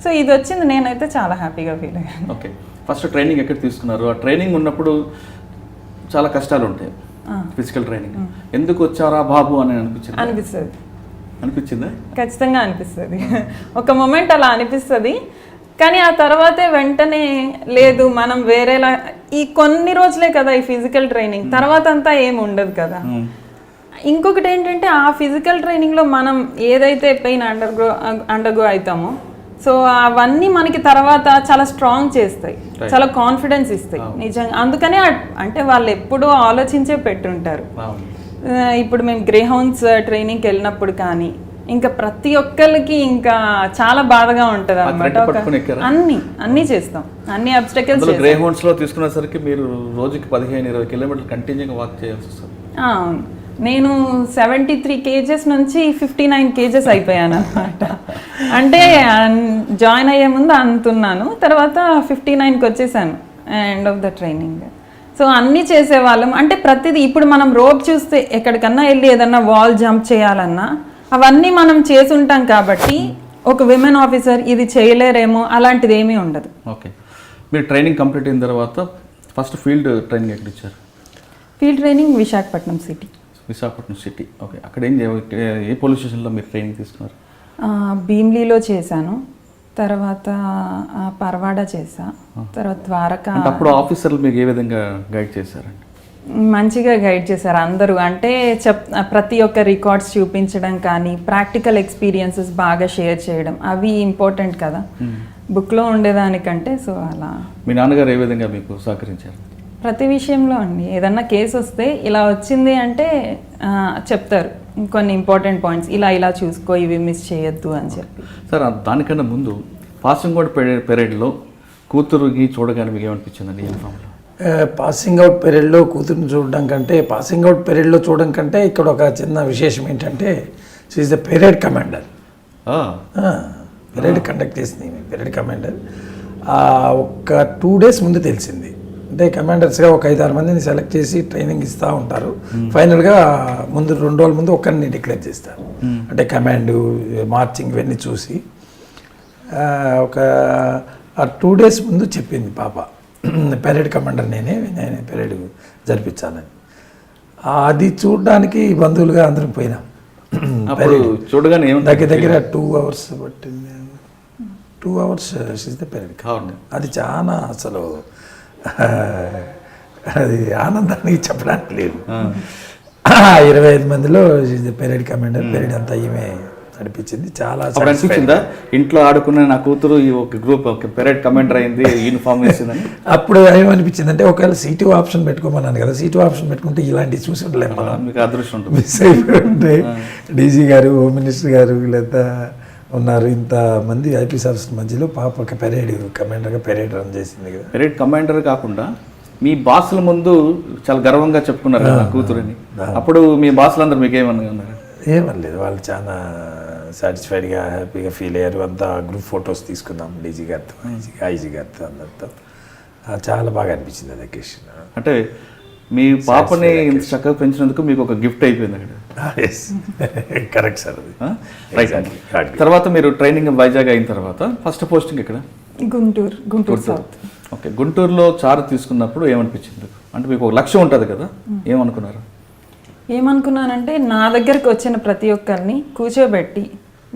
సో ఇది వచ్చింది, నేనైతే చాలా హ్యాపీగా ఫీల్ అయ్యాను. ఓకే, ఫస్ట్ ట్రైనింగ్ ఎక్కడ తీసుకున్నారు? ఆ ట్రైనింగ్ ఉన్నప్పుడు చాలా కష్టాలు ఉంటాయి, ఫిజికల్ ట్రైనింగ్. ఎందుకు వచ్చారా బాబు అని అనిపించిందా? ఖచ్చితంగా అనిపిస్తుంది. ఒక మొమెంట్ అలా అనిపిస్తుంది, కానీ ఆ తర్వాతే వెంటనే లేదు, మనం వేరేలా ఈ కొన్ని రోజులే కదా ఈ ఫిజికల్ ట్రైనింగ్, తర్వాత అంతా ఏమి ఉండదు కదా. ఇంకొకటి ఏంటంటే ఆ ఫిజికల్ ట్రైనింగ్లో మనం ఏదైతే పెయిన్ అండర్గో అవుతామో, సో అవన్నీ మనకి తర్వాత చాలా స్ట్రాంగ్ చేస్తాయి, చాలా కాన్ఫిడెన్స్ ఇస్తాయి నిజంగా. అందుకనే అంటే వాళ్ళు ఎప్పుడూ ఆలోచించే పెట్టుంటారు. ఇప్పుడు మేము గ్రేహౌండ్స్ ట్రైనింగ్కి వెళ్ళినప్పుడు కానీ ఇంకా ప్రతి ఒక్కరికి ఇంకా చాలా బాధగా ఉంటుంది అన్నమాట. అన్ని చేస్తాం, అన్ని అబ్స్టకల్స్. గ్రేహౌండ్స్ లో తీసుకునేసరికి మీరు రోజుకి 15-20 కిలోమీటర్లు కంటిన్యూగా వాక్ చేయాల్సి వస్తుంది. అవును, నేను 73 kgs నుంచి 59 kgs అయిపోయాను అనమాట. అంటే జాయిన్ అయ్యే ముందు అంటున్నాను, తర్వాత 59కి వచ్చేసాను end of the training. So అన్నీ చేసేవాళ్ళం. అంటే ప్రతిదీ ఇప్పుడు మనం రోప్ చూస్తే ఎక్కడికన్నా వెళ్ళి ఏదన్నా వాల్ జంప్ చేయాలన్నా అవన్నీ మనం చేసి ఉంటాం కాబట్టి ఒక విమెన్ ఆఫీసర్ ఇది చేయలేరేమో అలాంటిది ఏమీ ఉండదు. ఓకే, మీరు ట్రైనింగ్ కంప్లీట్ అయిన తర్వాత ఫస్ట్ ఫీల్డ్ ట్రైనింగ్ ఎక్కడ ఇచ్చారు? Field training Visakhapatnam city. Okay, అక్కడ ఏ పోలీస్ స్టేషన్లో మీరు ట్రైనింగ్ తీసుకున్నారు? భీమ్లీలో చేశాను, తర్వాత పర్వాడ చేశా, తర్వాత ద్వారకా. అప్పుడు ఆఫీసర్లు మీకు ఏ విధంగా గైడ్ చేశారండి? మంచిగా గైడ్ చేశారు అందరూ. అంటే ప్రతి ఒక్క రికార్డ్స్ చూపించడం కానీ, ప్రాక్టికల్ ఎక్స్పీరియన్సెస్ బాగా షేర్ చేయడం, అవి ఇంపార్టెంట్ కదా బుక్లో ఉండేదానికంటే. సో అలా. మీ నాన్నగారు ఏ విధంగా మీకు సహకరించారు? ప్రతి విషయంలో అండి. ఏదన్నా కేసు వస్తే ఇలా వచ్చింది అంటే చెప్తారు కొన్ని ఇంపార్టెంట్ పాయింట్స్, ఇలా చూసుకో, ఇవి మిస్ చేయొద్దు అని చెప్పి. సార్, దానికన్నా ముందు పాసింగ్ అవుట్ పెరేడ్లో కూతురుకి చూడగానే మీకు ఏమనిపించిందండి యూనిఫామ్లో? పాసింగ్ అవుట్ పీరియడ్లో కూతురుని చూడడం కంటే, పాసింగ్ అవుట్ పీరియడ్లో చూడడం కంటే ఇక్కడ ఒక చిన్న విశేషం ఏంటంటే, she is the parade commander. Parade conduct చేసింది పెరేడ్ కమాండర్. ఒక 2 days ముందు తెలిసింది. అంటే కమాండర్స్గా ఒక 5-6 మందిని సెలెక్ట్ చేసి ట్రైనింగ్ ఇస్తూ ఉంటారు. ఫైనల్గా ముందు 2 రోజుల ముందు ఒక్కరిని డిక్లేర్ చేస్తారు. అంటే కమాండ్, మార్చింగ్ ఇవన్నీ చూసి ఒక 2 days ముందు చెప్పింది పాప, పెరేడ్ కమాండర్ నేనే పెరేడ్ జరిపించాలని. అది చూడడానికి బంధువులుగా అందరం పోయినాం. చూడగానే దగ్గర 2 hours పట్టింది. 2 hours ఇస్ ద పెరేడ్. అది చాలా అసలు అది ఆనందానికి చెప్పడానికి లేదు. 25 మందిలో పెరేడ్ కమాండర్, పెరేడ్ అంతా ఈమె నడిపించింది. చాలా అనిపించిందా ఇంట్లో ఆడుకున్న నా కూతురు ఈ ఒక గ్రూప్ ఒక పెరేడ్ కమాండర్ అయింది, యూనిఫామ్ వేసిందని? అప్పుడు ఏమనిపించింది అంటే, ఒకవేళ సిటీఓ ఆప్షన్ పెట్టుకోమన్నాను కదా, సిటీఓ ఆప్షన్ పెట్టుకుంటే ఇలాంటివి చూసి ఉండలేము, మీకు అదృష్టం ఉంటుంది. మిస్ అయిపోయి ఉంటే డీజీ గారు, హోమ్ మినిస్టర్ గారు వీళ్ళంతా ఉన్నారు, ఇంతమంది ఐపీఎస్ ఆఫీసర్ మధ్యలో పాప ఒక పెరేడ్ కమాండర్గా పెరేడ్ రన్ చేసింది కదా. పెరేడ్ కమాండర్ కాకుండా మీ బాసుల ముందు చాలా గర్వంగా చెప్పుకున్నారు కదా కూతురుని, అప్పుడు మీ బాసులు అందరూ మీకు ఏమన్నారు? ఏమనలేదు, వాళ్ళు చాలా సాటిస్ఫైడ్గా హ్యాపీగా ఫీల్ అయ్యారు. అంతా గ్రూప్ ఫొటోస్ తీసుకున్నాం డీజీ గారితో, ఐజీ గారితో, అందరితో. చాలా బాగా అనిపించింది అది అకేషన్. అంటే మీ పాపని ఇంత చక్కగా పెంచినందుకు మీకు ఒక గిఫ్ట్ అయిపోయింది అక్కడ. కరెక్ట్ సార్ అది. రైట్. తర్వాత మీరు ట్రైనింగ్ వైజాగ్ అయిన తర్వాత ఫస్ట్ పోస్టింగ్ ఎక్కడ? గుంటూరు సౌత్. ఓకే. గుంటూరులో చారు తీసుకున్నప్పుడు ఏమనిపించింది? అంటే మీకు ఒక లక్ష్యం ఉంటుంది కదా, ఏమనుకున్నారు? ఏమనుకున్నానంటే నా దగ్గరికి వచ్చిన ప్రతి ఒక్కరిని కూర్చోబెట్టి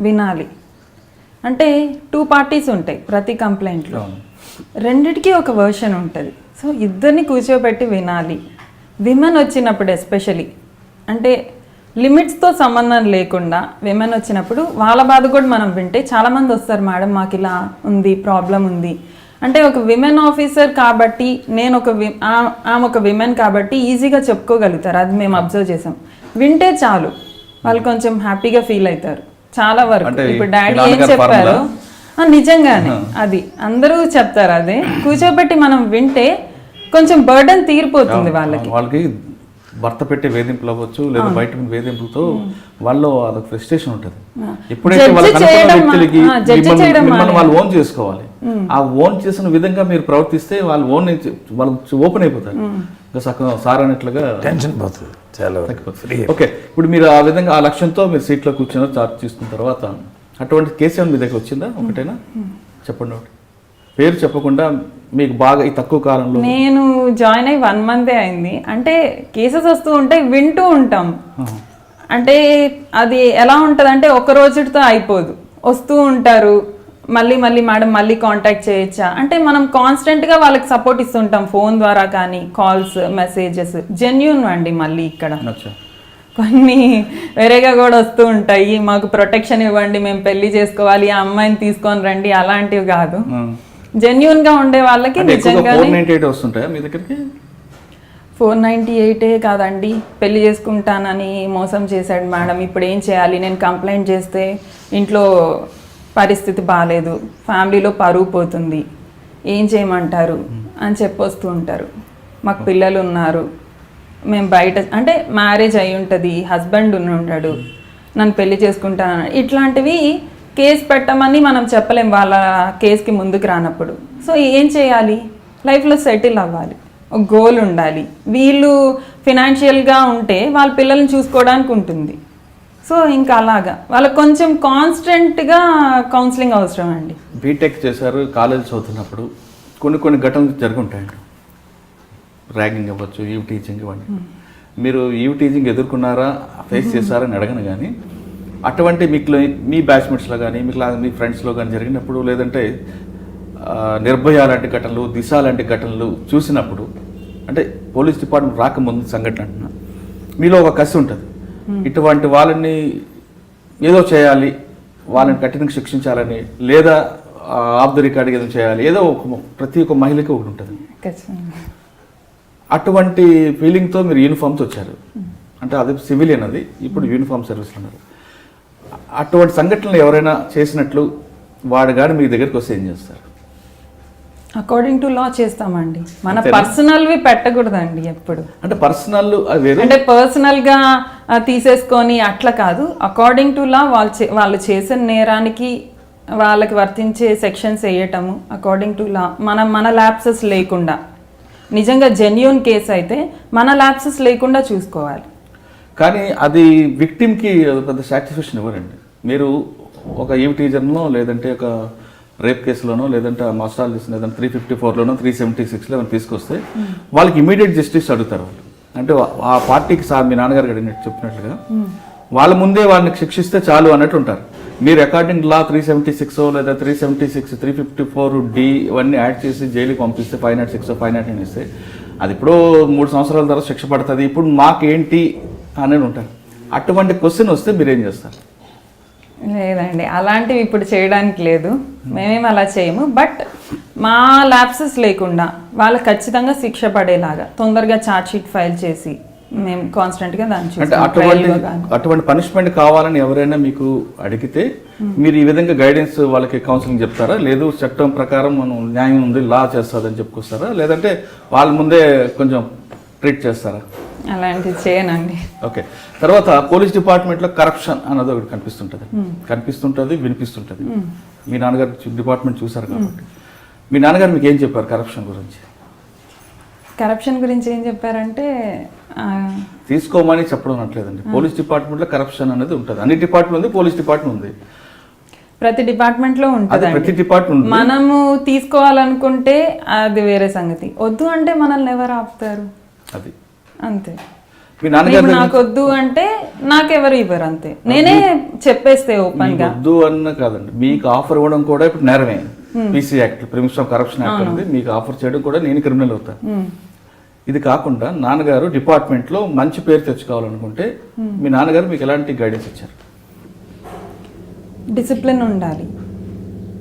వినాలి. అంటే 2 పార్టీస్ ఉంటాయి ప్రతి కంప్లైంట్లో, రెండిటికి ఒక వర్షన్ ఉంటుంది. సో ఇద్దరిని కూర్చోబెట్టి వినాలి. విమెన్ వచ్చినప్పుడు ఎస్పెషలీ అంటే లిమిట్స్తో సంబంధం లేకుండా విమెన్ వచ్చినప్పుడు వాళ్ళ బాధ కూడా మనం వింటే చాలామంది వస్తారు, మేడం మాకు ఇలా ఉంది, ప్రాబ్లం ఉంది అంటే. ఒక విమెన్ ఆఫీసర్ కాబట్టి నేను ఆమె ఒక విమెన్ కాబట్టి ఈజీగా చెప్పుకోగలుగుతారు. అది మేము అబ్జర్వ్ చేసాం. వింటే చాలు వాళ్ళు కొంచెం హ్యాపీగా ఫీల్ అవుతారు చాలా వరకు. ఇప్పుడు డాడీ ఏం చెప్పారు నిజంగానే అది అందరూ చెప్తారు. అదే కూర్చోబెట్టి మనం వింటే కొంచెం బర్డెన్ తీరిపోతుంది వాళ్ళకి. భర్త పెట్టే వేధింపులు అవ్వచ్చు లేదా బయట వేధింపులతో వాళ్ళు అదొక ఫ్రస్ట్రేషన్ ఉంటుంది. ఎప్పుడైతే మిమ్మల్ని వాళ్ళు ఓన్ చేసుకోవాలి, ఆ ఓన్ చేసిన విధంగా మీరు ప్రవర్తిస్తే వాళ్ళు ఓపెన్ అయిపోతారు. ఇంకా సగం సార్ అన్నట్లుగా టెన్షన్ పోతుంది చాలా తగ్గిపోతుంది. ఓకే. ఇప్పుడు మీరు ఆ విధంగా ఆ లక్ష్యంతో మీరు సీట్లో కూర్చొని చార్జ్ తీసుకున్న తర్వాత అటువంటి కేసు ఏమైనా మీ దగ్గర వచ్చిందా? ఒకటేనా చెప్పండి. ఒకటి పేరు చెప్పకుండా మీకు బాగా ఈ తక్కువ కాలంలో. నేను జాయిన్ అయ్యి 1 month అయింది. అంటే కేసెస్ వస్తూ ఉంటాయి, వింటూ ఉంటాం. అంటే అది ఎలా ఉంటుంది అంటే ఒక రోజుతో అయిపోదు, వస్తూ ఉంటారు. మళ్ళీ మేడం మళ్ళీ కాంటాక్ట్ చేయొచ్చా అంటే మనం కాన్స్టెంట్గా వాళ్ళకి సపోర్ట్ ఇస్తుంటాం ఫోన్ ద్వారా కానీ కాల్స్ మెసేజెస్. జెన్యూన్ అండి. మళ్ళీ ఇక్కడ కొన్ని వేరేగా కూడా వస్తూ ఉంటాయి, మాకు ప్రొటెక్షన్ ఇవ్వండి, మేము పెళ్లి చేసుకోవాలి, ఆ అమ్మాయిని తీసుకొని రండి, అలాంటివి కాదు. జెన్యూన్ గా ఉండే వాళ్ళకి నిజంగా 498 వస్తుంటాయా మీ దగ్గరికి? 498 కాదండి, పెళ్లి చేసుకుంటానని మోసం చేశాడు మేడం, ఇప్పుడు ఏం చేయాలి, నేను కంప్లైంట్ చేస్తే ఇంట్లో పరిస్థితి బాగాలేదు, ఫ్యామిలీలో పరువు పోతుంది, ఏం చేయమంటారు అని చెప్పొస్తూ ఉంటారు. మాకు పిల్లలు ఉన్నారు, మేము బయట అంటే మ్యారేజ్ అయి ఉంటుంది, హస్బెండ్ ఉంటాడు, నన్ను పెళ్లి చేసుకుంటాను, ఇట్లాంటివి కేసు పెట్టమని మనం చెప్పలేం వాళ్ళ కేసుకి ముందుకు రానప్పుడు. సో ఏం చేయాలి, లైఫ్లో సెటిల్ అవ్వాలి, ఒక గోల్ ఉండాలి. వీళ్ళు ఫినాన్షియల్గా ఉంటే వాళ్ళ పిల్లల్ని చూసుకోవడానికి ఉంటుంది. సో ఇంకా అలాగా వాళ్ళకి కొంచెం కాన్స్టెంట్గా కౌన్సిలింగ్ అవసరం అండి. బీటెక్ చేశారు, కాలేజ్ చదువుతున్నప్పుడు కొన్ని ఘటనలు జరుగుంటాయండి. ర్యాగింగ్ అవ్వచ్చు, ఈవ్ టీచింగ్ ఇవన్నీ. మీరు ఈవ్ టీచింగ్ ఎదుర్కొన్నారా, ఫేస్ చేశారని అడగను, కానీ అటువంటి మీకు మీ బ్యాచ్మేట్స్లో కానీ మీ ఫ్రెండ్స్లో కానీ జరిగినప్పుడు, లేదంటే నిర్భయ లాంటి ఘటనలు, దిశ లాంటి ఘటనలు చూసినప్పుడు, అంటే పోలీస్ డిపార్ట్మెంట్ రాకముందు సంఘటన అంటున్నా, మీలో ఒక కసి ఉంటుంది, ఇటువంటి వాళ్ళని ఏదో చేయాలి, వాళ్ళని కఠినంగా శిక్షించాలని, లేదా ఆఫ్ ది రికార్డ్ ఏదో చేయాలి, ఏదో ప్రతి ఒక్క మహిళకి ఒకటి ఉంటుంది. అటువంటి ఫీలింగ్తో మీరు యూనిఫామ్తో వచ్చారు, అంటే అది సివిలియన్, అది ఇప్పుడు యూనిఫామ్ సర్వీస్లో ఉన్నారు. అటువంటి సంఘటనలు ఎవరైనా చేసినట్లు వాడు కానీ మీ దగ్గరికి వస్తే ఏం చేస్తారు? అకార్డింగ్ టు లా చేస్తామండి. మన పర్సనల్వి పెట్టకూడదండి ఎప్పుడు. అంటే పర్సనల్ అంటే పర్సనల్గా తీసేసుకొని అట్లా కాదు. అకార్డింగ్ టు లా వాళ్ళు చేసిన నేరానికి వాళ్ళకి వర్తించే సెక్షన్స్ వేయటము అకార్డింగ్ టు లా. మన ల్యాప్సెస్ లేకుండా, నిజంగా జెన్యూన్ కేసు అయితే మన ల్యాప్సెస్ లేకుండా చూసుకోవాలి. కానీ అది విక్టిమ్కి పెద్ద సాటిస్ఫాక్షన్ ఇవ్వరండి. మీరు ఒక ఈవ్ టీచర్నో, లేదంటే ఒక రేప్ కేసులోనో, లేదంటే మాస్టాలజిస్ట్ లేదంటే 354లోనో 376లో తీసుకొస్తే వాళ్ళకి ఇమీడియట్ జస్టిస్ అడుగుతారు వాళ్ళు. అంటే ఆ పార్టీకి మీ నాన్నగారు అడిగినట్టు చెప్పినట్లుగా వాళ్ళ ముందే వాళ్ళని శిక్షిస్తే చాలు అన్నట్టు ఉంటారు. మీరు అకార్డింగ్ లా 376 లేదా 376, 354D ఇవన్నీ యాడ్ చేసి జైలుకి పంపిస్తే 506, 509 ఇస్తే అది ఇప్పుడు 3 సంవత్సరాల తర్వాత శిక్ష పడుతుంది, ఇప్పుడు మాకేంటి అనేది ఉంటారు. అటువంటి క్వశ్చన్ వస్తే మీరేం చేస్తారు? లేదండి, అలాంటివి ఇప్పుడు చేయడానికి లేదు, మేమేం అలా చేయము. బట్ మా ల్యాప్సెస్ లేకుండా వాళ్ళకి ఖచ్చితంగా శిక్ష పడేలాగా తొందరగా ఛార్జ్ షీట్ ఫైల్ చేసి మేము కాన్స్టెంట్గా దాన్ని అంటే అటువంటి పనిష్మెంట్ కావాలని ఎవరైనా మీకు అడిగితే మీరు ఈ విధంగా గైడెన్స్ వాళ్ళకి కౌన్సిలింగ్ చెప్తారా? లేదు చట్టం ప్రకారం మనం న్యాయం ఉంది, లా చేస్తుందని చెప్పుకొస్తారా? లేదంటే వాళ్ళ ముందే కొంచెం ట్రీట్ చేస్తారా? అలాంటివి చేయనండి. ఓకే. తర్వాత పోలీస్ డిపార్ట్మెంట్లో కరప్షన్ అన్నది ఒకటి కనిపిస్తుంటుంది, వినిపిస్తుంటుంది. మీ నాన్నగారు డిపార్ట్మెంట్ చూసారు కాబట్టి మీ నాన్నగారు మీకు ఏం చెప్పారు కరప్షన్ గురించి? కరప్షన్ గురించి ఏం చెప్పారంటే తీసుకోమని చెప్పడం అనట్లేదండి. పోలీస్ డిపార్ట్మెంట్లో కరప్షన్ అనేది ఉంటుంది. అన్ని డిపార్ట్మెంట్ ఉంది, పోలీస్ డిపార్ట్మెంట్ ఉంది, ప్రతి డిపార్ట్మెంట్లో ఉంటుంది. ప్రతి డిపార్ట్మెంట్ మనము తీసుకోవాలనుకుంటే అది వేరే సంగతి, వద్దు అంటే మనల్ని ఎవరు ఆపుతారు? అది అంతే. మీ నాన్నగారు నాకు వద్దు అంటే నాకెవరు ఇవ్వరు, అంతే. నేనే చెప్పేస్తే ఓపెన్ గా వద్దు అన్న కాదండి, మీకు ఆఫర్ ఇవ్వడం కూడా ఇప్పుడు నేరమే. PC act, prevention of corruption act ఉంది. మీకు ఆఫర్ చేయడం కూడా నేను క్రిమినల్ అవుతాను. ఇది కాకుండా నాన్నగారు డిపార్ట్మెంట్లో మంచి పేరు తెచ్చుకోవాలనుకుంటే మీ నాన్నగారు మీకు ఎలాంటి గైడెన్స్ ఇచ్చారు? డిసిప్లిన్ ఉండాలి,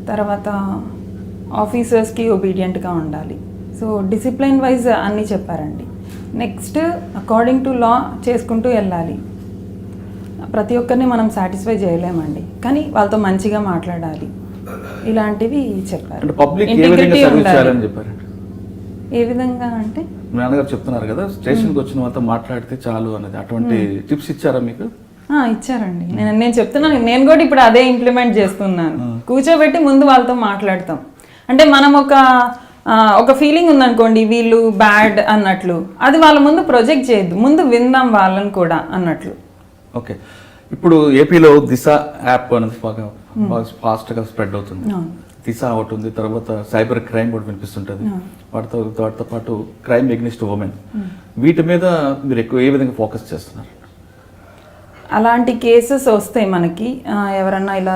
తర్వాత ఆఫీసర్స్కి ఒబీడియంట్గా ఉండాలి. సో డిసిప్లిన్ వైజ్ అన్నీ చెప్పారండి. నెక్స్ట్ అకార్డింగ్ టు లా చేసుకుంటూ వెళ్ళాలి. ప్రతి ఒక్కరిని మనం సాటిస్ఫై చేయలేమండి, కానీ వాళ్ళతో మంచిగా మాట్లాడాలి, ఇలాంటివి చెప్పారు. అంటే పబ్లిక్ ఏ విధంగా సర్వీస్ చేయాలని చెప్పారండి? ఏ విధంగా అంటే మీ నాన్నగారు చెప్తున్నారు కదా, స్టేషన్కి వచ్చిన వాళ్ళతో మాట్లాడితే చాలు అనేది, అటువంటి టిప్స్ ఇచ్చారా మీకు? ఇచ్చారండి. నేను చెప్తున్నాను, నేను కూడా ఇప్పుడు అదే ఇంప్లిమెంట్ చేస్తున్నాను. కూర్చోబెట్టి ముందు వాళ్ళతో మాట్లాడతాం. అంటే మనం ఒక ఫీలింగ్ ఉందనుకోండి, వీళ్ళు బ్యాడ్ అన్నట్లు, అది వాళ్ళ ముందు ప్రొజెక్ట్ చేయొద్దు, ముందు విందాం వాళ్ళని కూడా అన్నట్లు. ఓకే. ఇప్పుడు ఏపీలో దిశ యాప్ అనేది బాగా ఫాస్ట్గా స్ప్రెడ్ అవుతుంది. దిశ ఒకటి ఉంది, తర్వాత సైబర్ క్రైమ్ కూడా వినిపిస్తుంటుంది. వాటితో పాటు క్రైమ్ ఎగ్నిస్ట్ ఉమెన్, వీటి మీద మీరు ఎక్కువ ఏ విధంగా ఫోకస్ చేస్తున్నారు? అలాంటి కేసెస్ వస్తాయి మనకి, ఎవరన్నా ఇలా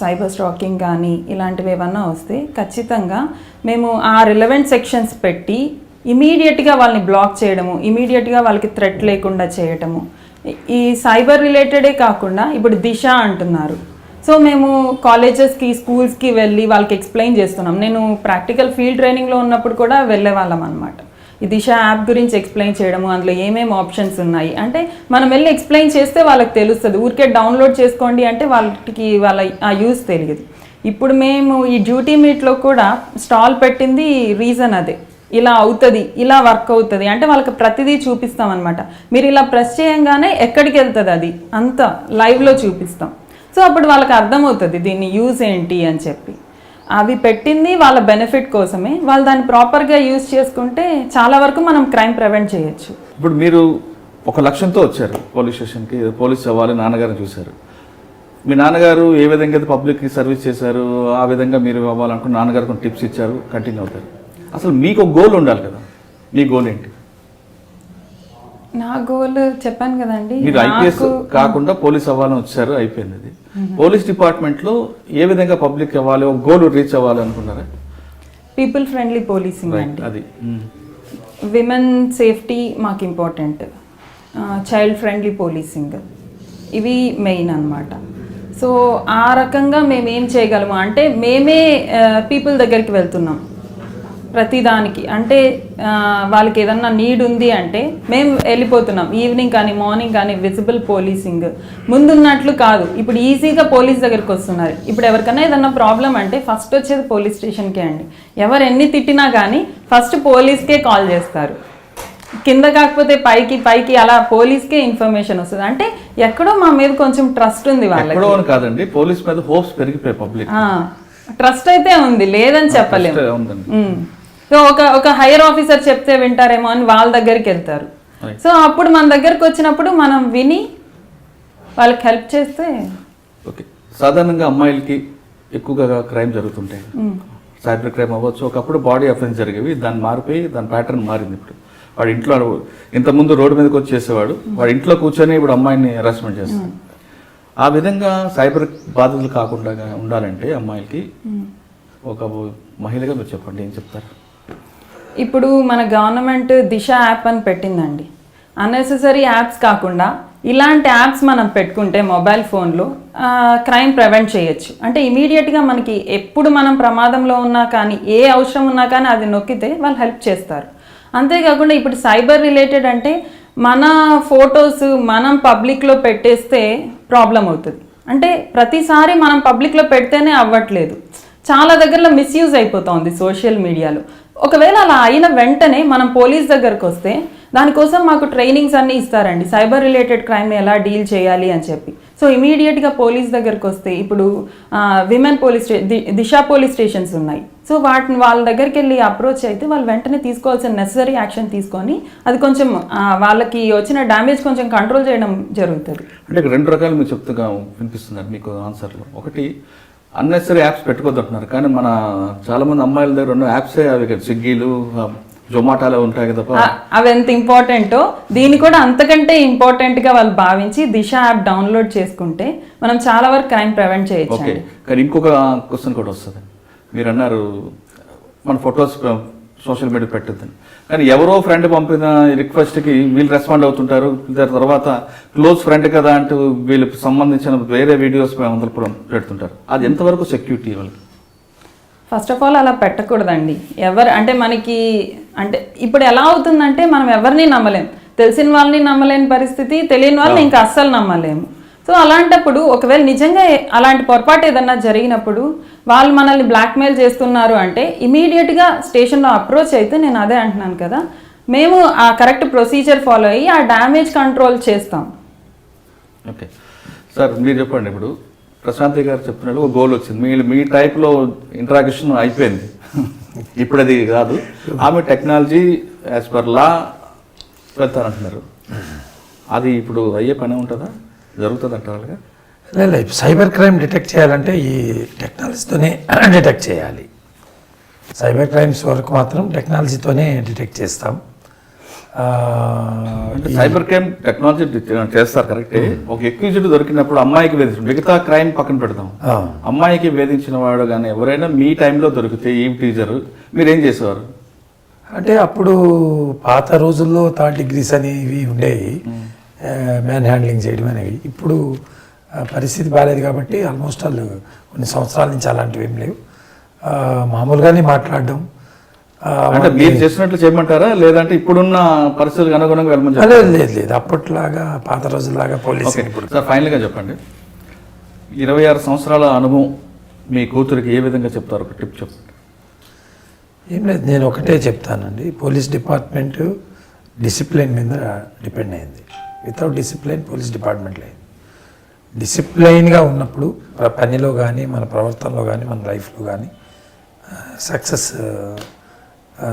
సైబర్ స్టాకింగ్ కానీ ఇలాంటివి ఏమన్నా వస్తే ఖచ్చితంగా మేము ఆ రిలవెంట్ సెక్షన్స్ పెట్టి ఇమీడియట్గా వాళ్ళని బ్లాక్ చేయడము, ఇమీడియట్గా వాళ్ళకి థ్రెట్ లేకుండా చేయటము. ఈ సైబర్ రిలేటెడే కాకుండా ఇప్పుడు దిశ అంటున్నారు. సో మేము కాలేజెస్కి, స్కూల్స్కి వెళ్ళి వాళ్ళకి ఎక్స్ప్లెయిన్ చేస్తున్నాం. నేను ప్రాక్టికల్ ఫీల్డ్ ట్రైనింగ్లో ఉన్నప్పుడు కూడా వెళ్ళే వాళ్ళం అనమాట. ఈ దిశ యాప్ గురించి ఎక్స్ప్లెయిన్ చేయడము, అందులో ఏమేమి ఆప్షన్స్ ఉన్నాయి అంటే మనం వెళ్ళి ఎక్స్ప్లెయిన్ చేస్తే వాళ్ళకి తెలుస్తుంది. ఊరికే డౌన్లోడ్ చేసుకోండి అంటే వాళ్ళ ఆ యూజ్ తెలియదు. ఇప్పుడు మేము ఈ డ్యూటీ మీట్లో కూడా స్టాల్ పెట్టింది రీజన్ అదే, ఇలా అవుతుంది, ఇలా వర్క్ అవుతుంది అంటే వాళ్ళకి ప్రతిదీ చూపిస్తాం అనమాట. మీరు ఇలా ప్రెస్ చేయంగానే ఎక్కడికి వెళ్తుంది అది అంతా లైవ్లో చూపిస్తాం. సో అప్పుడు వాళ్ళకి అర్థమవుతుంది దీన్ని యూజ్ ఏంటి అని చెప్పి. అవి పెట్టింది వాళ్ళ బెనిఫిట్ కోసమే, వాళ్ళు దాన్ని ప్రాపర్గా యూజ్ చేసుకుంటే చాలా వరకు మనం క్రైమ్ ప్రివెంట్ చేయొచ్చు. ఇప్పుడు మీరు ఒక లక్ష్యంతో వచ్చారు పోలీస్ స్టేషన్కి, పోలీస్ అవ్వాలి, నాన్నగారిని చూశారు. మీ నాన్నగారు ఏ విధంగా అయితే పబ్లిక్కి సర్వీస్ చేశారు, ఆ విధంగా మీరు అవ్వాలనుకుని నాన్నగారు కొన్ని టిప్స్ ఇచ్చారు, కంటిన్యూ అవుతారు. అసలు మీకు ఒక గోల్ ఉండాలి కదా, మీ గోల్ ఏంటి? నా గోల్ చెప్పాను కదండి, మీరు ఐపీఎస్ కాకుండా పోలీస్ అవ్వాలని వచ్చారు, అయిపోయింది. అది పోలీస్ డిపార్ట్మెంట్లో ఏ విధంగా పబ్లిక్ అవ్వాలి, ఒక గోల్ రీచ్ అవ్వాలి అనుకున్నారా? పీపుల్ ఫ్రెండ్లీ పోలీసింగ్ అండి. అది విమెన్ సేఫ్టీ మాకు ఇంపార్టెంట్, చైల్డ్ ఫ్రెండ్లీ పోలీసింగ్, ఇవి మెయిన్ అన్నమాట. సో ఆ రకంగా మేము ఏం చేయగలము అంటే మేమే పీపుల్ దగ్గరికి వెళ్తున్నాం ప్రతిదానికి. అంటే వాళ్ళకి ఏదన్నా నీడ్ ఉంది అంటే మేము వెళ్ళిపోతున్నాం, ఈవినింగ్ కానీ మార్నింగ్ కానీ. విజిబుల్ పోలీసింగ్ ముందున్నట్లు కాదు, ఇప్పుడు ఈజీగా పోలీస్ దగ్గరికి వస్తున్నారు. ఇప్పుడు ఎవరికైనా ఏదన్నా ప్రాబ్లం అంటే ఫస్ట్ వచ్చేది పోలీస్ స్టేషన్కే అండి. ఎవరు ఎన్ని తిట్టినా కానీ ఫస్ట్ పోలీస్కే కాల్ చేస్తారు, కింద కాకపోతే పైకి అలా పోలీస్కే ఇన్ఫర్మేషన్ వస్తుంది. అంటే ఎక్కడో మా మీద కొంచెం ట్రస్ట్ ఉంది వాళ్ళకి. కాదండి, పోలీస్ మీద హోప్స్ పెరిగిపోయి పబ్లిక్ ట్రస్ట్ అయితే ఉంది, లేదని చెప్పలేము. సో ఒక హైయర్ ఆఫీసర్ చెప్తే వింటారేమో అని వాళ్ళ దగ్గరికి వెళ్తారు. సో అప్పుడు మన దగ్గరకు వచ్చినప్పుడు మనం విని వాళ్ళకి హెల్ప్ చేస్తే. ఓకే. సాధారణంగా అమ్మాయిలకి ఎక్కువగా క్రైమ్ జరుగుతుంటాయి, సైబర్ క్రైమ్ అవ్వచ్చు. ఒకప్పుడు బాడీ అఫెన్స్ జరిగేవి, దాన్ని మారిపోయి దాని ప్యాటర్న్ మారింది. ఇప్పుడు వాడి ఇంట్లో, ఇంతకుముందు రోడ్డు మీదకి వచ్చి చేసేవాడు, వాడి ఇంట్లో కూర్చొని ఇప్పుడు అమ్మాయిని హెరాస్మెంట్ చేస్తాడు. ఆ విధంగా సైబర్ బాధితులు కాకుండా ఉండాలంటే అమ్మాయిలకి ఒక మహిళగా మీరు చెప్పండి, ఏం చెప్తారు? ఇప్పుడు మన గవర్నమెంట్ దిశ యాప్ అని పెట్టిందండి. అన్నెసెసరీ యాప్స్ కాకుండా ఇలాంటి యాప్స్ మనం పెట్టుకుంటే మొబైల్ ఫోన్లో క్రైమ్ ప్రివెంట్ చేయొచ్చు. అంటే ఇమీడియట్గా మనకి ఎప్పుడు మనం ప్రమాదంలో ఉన్నా కానీ, ఏ అవసరం ఉన్నా కానీ అది నొక్కితే వాళ్ళు హెల్ప్ చేస్తారు. అంతేకాకుండా ఇప్పుడు సైబర్ రిలేటెడ్ అంటే మన ఫొటోస్ మనం పబ్లిక్లో పెట్టేస్తే ప్రాబ్లం అవుతుంది. అంటే ప్రతిసారి మనం పబ్లిక్లో పెడితేనే అవ్వట్లేదు, చాలా దగ్గరలో మిస్యూజ్ అయిపోతుంది సోషల్ మీడియాలో. ఒకవేళ అలా అయిన వెంటనే మనం పోలీస్ దగ్గరకు వస్తే దానికోసం మాకు ట్రైనింగ్స్ అన్నీ ఇస్తారండి, సైబర్ రిలేటెడ్ క్రైమ్ని ఎలా డీల్ చేయాలి అని చెప్పి. సో ఇమీడియట్గా పోలీస్ దగ్గరకు వస్తే ఇప్పుడు విమెన్ పోలీస్ దిశ పోలీస్ స్టేషన్స్ ఉన్నాయి. సో వాటిని వాళ్ళ దగ్గరికి వెళ్ళి అప్రోచ్ అయితే వాళ్ళు వెంటనే తీసుకోవాల్సిన నెసరీ యాక్షన్ తీసుకొని అది కొంచెం వాళ్ళకి వచ్చిన డ్యామేజ్ కొంచెం కంట్రోల్ చేయడం జరుగుతుంది. అంటే ఇక్కడ 2 రకాలు మీరు చెప్తుగా వినిపిస్తున్నారు మీకు ఆన్సర్లో. ఒకటి అన్నెసరీ యాప్స్ పెట్టుకోవద్దు అంటున్నారు, కానీ మన చాలా మంది అమ్మాయిల దగ్గర ఉన్న యాప్సే అవి కదా, స్విగ్గీలు జొమాటోలో ఉంటాయి కదా. అవి ఎంత ఇంపార్టెంటో దీన్ని కూడా అంతకంటే ఇంపార్టెంట్గా వాళ్ళు భావించి దిశ యాప్ డౌన్లోడ్ చేసుకుంటే మనం చాలా వరకు క్రైమ్ ప్రివెంట్ చేయొచ్చు. ఓకే, కానీ ఇంకొక క్వశ్చన్ కూడా వస్తుంది. మీరు అన్నారు మన ఫొటోస్ సోషల్ మీడియా పెట్టద్దని, కానీ ఎవరో ఫ్రెండ్ పంపిన రిక్వెస్ట్కి వీళ్ళు రెస్పాండ్ అవుతుంటారు. తర్వాత క్లోజ్ ఫ్రెండ్ కదా అంటూ వీళ్ళకి సంబంధించిన వేరే వీడియోస్ అందరూ పెడుతుంటారు. అది ఎంతవరకు సెక్యూరిటీ వాళ్ళకి? ఫస్ట్ ఆఫ్ ఆల్ అలా పెట్టకూడదండి. అంటే మనకి అంటే ఇప్పుడు ఎలా అవుతుందంటే మనం ఎవరిని నమ్మలేం, తెలిసిన వాళ్ళని నమ్మలేని పరిస్థితి, తెలియని వాళ్ళని ఇంకా అస్సలు నమ్మలేము. సో అలాంటప్పుడు ఒకవేళ నిజంగా అలాంటి పొరపాటు ఏదన్నా జరిగినప్పుడు వాళ్ళు మనల్ని బ్లాక్మెయిల్ చేస్తున్నారు అంటే ఇమీడియట్గా స్టేషన్లో అప్రోచ్ అయితే, నేను అదే అంటున్నాను కదా, మేము ఆ కరెక్ట్ ప్రొసీజర్ ఫాలో అయ్యి ఆ డ్యామేజ్ కంట్రోల్ చేస్తాం. ఓకే సార్, మీరు చెప్పండి. ఇప్పుడు ప్రశాంతి గారు చెప్పినట్టు ఒక గోల్ వచ్చింది, మీ టైప్లో ఇంటరాక్షన్ అయిపోయింది. ఇప్పుడు అది కాదు, ఆమె టెక్నాలజీ యాజ్ పర్ లా వెళ్తారంటున్నారు. అది ఇప్పుడు అయ్యే పని ఉంటుందా, జరుగుతుంది అంటారుగా? లేదు, సైబర్ క్రైమ్ డిటెక్ట్ చేయాలంటే ఈ టెక్నాలజీతోనే డిటెక్ట్ చేయాలి. సైబర్ క్రైమ్స్ వరకు మాత్రం టెక్నాలజీతోనే డిటెక్ట్ చేస్తాం. సైబర్ క్రైమ్ టెక్నాలజీ చేస్తారు కరెక్టే. ఒక ఎక్యూజ్డ్ దొరికినప్పుడు అమ్మాయికి వేధించడం, మిగతా క్రైమ్ పక్కన పెడతాం. అమ్మాయికి వేధించిన వాడు కానీ ఎవరైనా మీ టైంలో దొరికితే ఈ టీజర్ మీరేం చేసేవారు? అంటే అప్పుడు పాత రోజుల్లో 3rd degrees అనేవి ఉండేవి, మ్యాన్ హ్యాండ్లింగ్ చేయడం అనేవి. ఇప్పుడు పరిస్థితి బాగాలేదు కాబట్టి ఆల్మోస్ట్ వాళ్ళు కొన్ని సంవత్సరాల నుంచి అలాంటివి ఏం లేవు. మామూలుగానే మాట్లాడడం. అంటే మీరు చేసినట్లు చేయమంటారా, లేదంటే ఇప్పుడున్న పరిస్థితులకు అనుగుణంగా వెళ్ళమని? లేదు, అప్పట్లాగా పాత రోజుల్లాగా పోలీసు. సార్ ఫైనల్గా చెప్పండి, 26 సంవత్సరాల అనుభవం మీ కూతురికి ఏ విధంగా చెప్తారు, ఒక టిప్ చెప్పండి. ఏం లేదు, నేను ఒకటే చెప్తానండి, పోలీస్ డిపార్ట్మెంట్ డిసిప్లిన్ మీద డిపెండ్ అయింది. వితౌట్ డిసిప్లిన్ పోలీస్ డిపార్ట్మెంట్ లేదు. డిసిప్లైన్గా ఉన్నప్పుడు పనిలో కానీ, మన ప్రవర్తనలో కానీ, మన లైఫ్లో కానీ సక్సెస్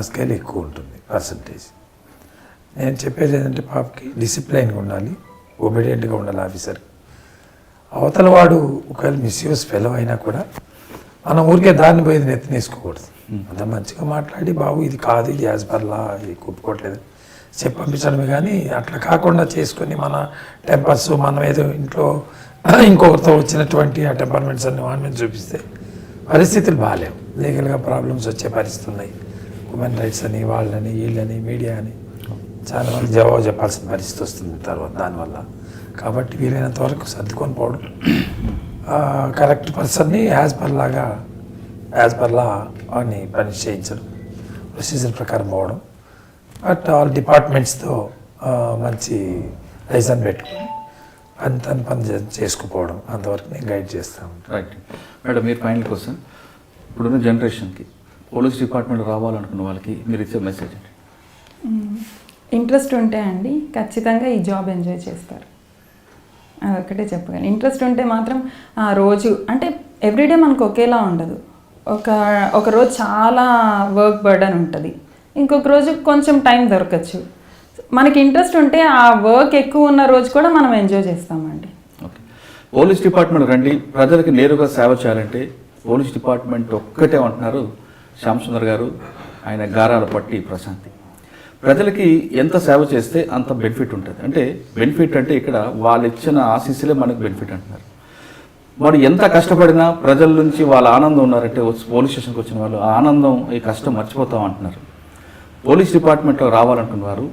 స్కేల్ ఎక్కువ ఉంటుంది, పర్సంటేజ్. నేను చెప్పేది ఏంటంటే పాపకి డిసిప్లైన్గా ఉండాలి, ఒబీడియంట్గా ఉండాలి ఆఫీసర్. అవతల వాడు ఒకవేళ మిస్యూస్ ఫెలో అయినా కూడా మనం ఊరికే దాన్ని పోయేది నెత్తినేసుకోకూడదు. అంత మంచిగా మాట్లాడి, బాబు ఇది కాదు, ఇది యాజ్ పర్ లా, ఇది ఒప్పుకోవట్లేదు చెప్పి పంపించడమే. కానీ అట్లా కాకుండా చేసుకొని మన టెంపర్స్, మనం ఏదో ఇంట్లో ఇంకొకరితో వచ్చినటువంటి ఆ టెంపర్మెంట్స్ అన్ని వాడి మీద చూపిస్తే పరిస్థితులు బాగాలేవు. లీగల్గా ప్రాబ్లమ్స్ వచ్చే పరిస్థితులు ఉన్నాయి. హ్యూమన్ రైట్స్ అని, వాళ్ళని, వీళ్ళని, మీడియా అని చాలా మంది జవాబు చెప్పాల్సిన పరిస్థితి వస్తుంది తర్వాత దానివల్ల. కాబట్టి వీలైనంత వరకు సర్దుకొని పోవడం, కరెక్ట్ పర్సన్ని యాజ్ పర్ లా అని పని చేయించడం, ప్రొసీజర్ ప్రకారం పోవడం. బట్ ఆల్ డిపార్ట్మెంట్స్తో మంచి లైసెన్స్ పెట్టుకొని పని చేసుకుపోవడం, అంతవరకు నేను గైడ్ చేస్తాను. రైట్ మేడం, మీరు ఫైనల్ క్వశ్చన్, ఇప్పుడున్న జనరేషన్కి పోలీస్ డిపార్ట్మెంట్ రావాలనుకున్న వాళ్ళకి మీరు ఇచ్చే మెసేజ్ ఏంటి? ఇంట్రెస్ట్ ఉంటే అండి ఖచ్చితంగా ఈ జాబ్ ఎంజాయ్ చేస్తారు, అదొక్కటే చెప్పగలను. ఇంట్రెస్ట్ ఉంటే మాత్రం ఆ రోజు అంటే ఎవ్రీడే మనకు ఒకేలా ఉండదు. ఒక రోజు చాలా వర్క్ బర్డన్ ఉంటుంది, ఇంకొక రోజు కొంచెం టైం దొరకచ్చు. మనకి ఇంట్రెస్ట్ ఉంటే ఆ వర్క్ ఎక్కువ ఉన్న రోజు కూడా మనం ఎంజాయ్ చేస్తామండి. ఓకే, పోలీస్ డిపార్ట్మెంట్ రండి, ప్రజలకి నేరుగా సేవ చేయాలంటే పోలీస్ డిపార్ట్మెంట్ ఒక్కటే అంటున్నారు శ్యామ్ సుందర్ గారు, ఆయన గారాల పట్టి ప్రశాంతి. ప్రజలకి ఎంత సేవ చేస్తే అంత బెనిఫిట్ ఉంటుంది. అంటే బెనిఫిట్ అంటే ఇక్కడ వాళ్ళు ఇచ్చిన ఆశీస్సులే మనకు బెనిఫిట్ అంటున్నారు. వాడు ఎంత కష్టపడినా ప్రజల నుంచి వాళ్ళ ఆనందం ఉన్నారంటే పోలీస్ స్టేషన్కి వచ్చిన వాళ్ళు ఆనందం, ఈ కష్టం మర్చిపోతాం అంటున్నారు. పోలీస్ డిపార్ట్మెంట్లో రావాలనుకున్న వారు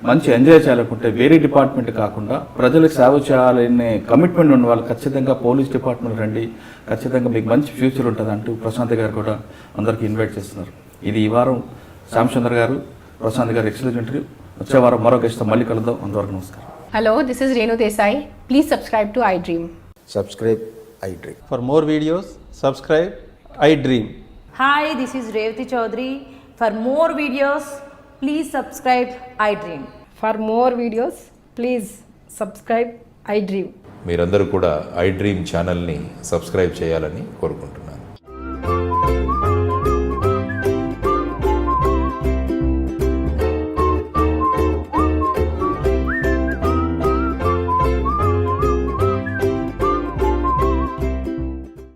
మంచి ఎంజాయ్ చేయాలనుకుంటే వేరే డిపార్ట్మెంట్ కాకుండా ప్రజలకు సేవ చేయాలనే కమిట్మెంట్ ఉన్న వాళ్ళు ఖచ్చితంగా పోలీస్ డిపార్ట్మెంట్ రండి, ఖచ్చితంగా మీకు మంచి ఫ్యూచర్ ఉంటుంది అంటూ ప్రశాంత్ గారు కూడా అందరికీ ఇన్వైట్ చేస్తున్నారు. ఇది ఈ వారం శ్యామ్ సుందర్ గారు, ప్రశాంత్ గారు ఎక్సలెంట్ ఇంటర్వ్యూ. వచ్చే వారం మరో గెస్ట్తో మళ్ళీ కలుద్దాం. అంతవరకు నమస్కారం. Hello, this is Renu Desai. Please subscribe to iDream. Subscribe iDream. For more videos, subscribe iDream. Hi, this is Revati Chaudhary. For more videos, please subscribe iDream. For more videos, please subscribe iDream. మీరందరూ కూడా I dream ఛానల్ని subscribe చేయాలని కోరుకుంటున్నాను.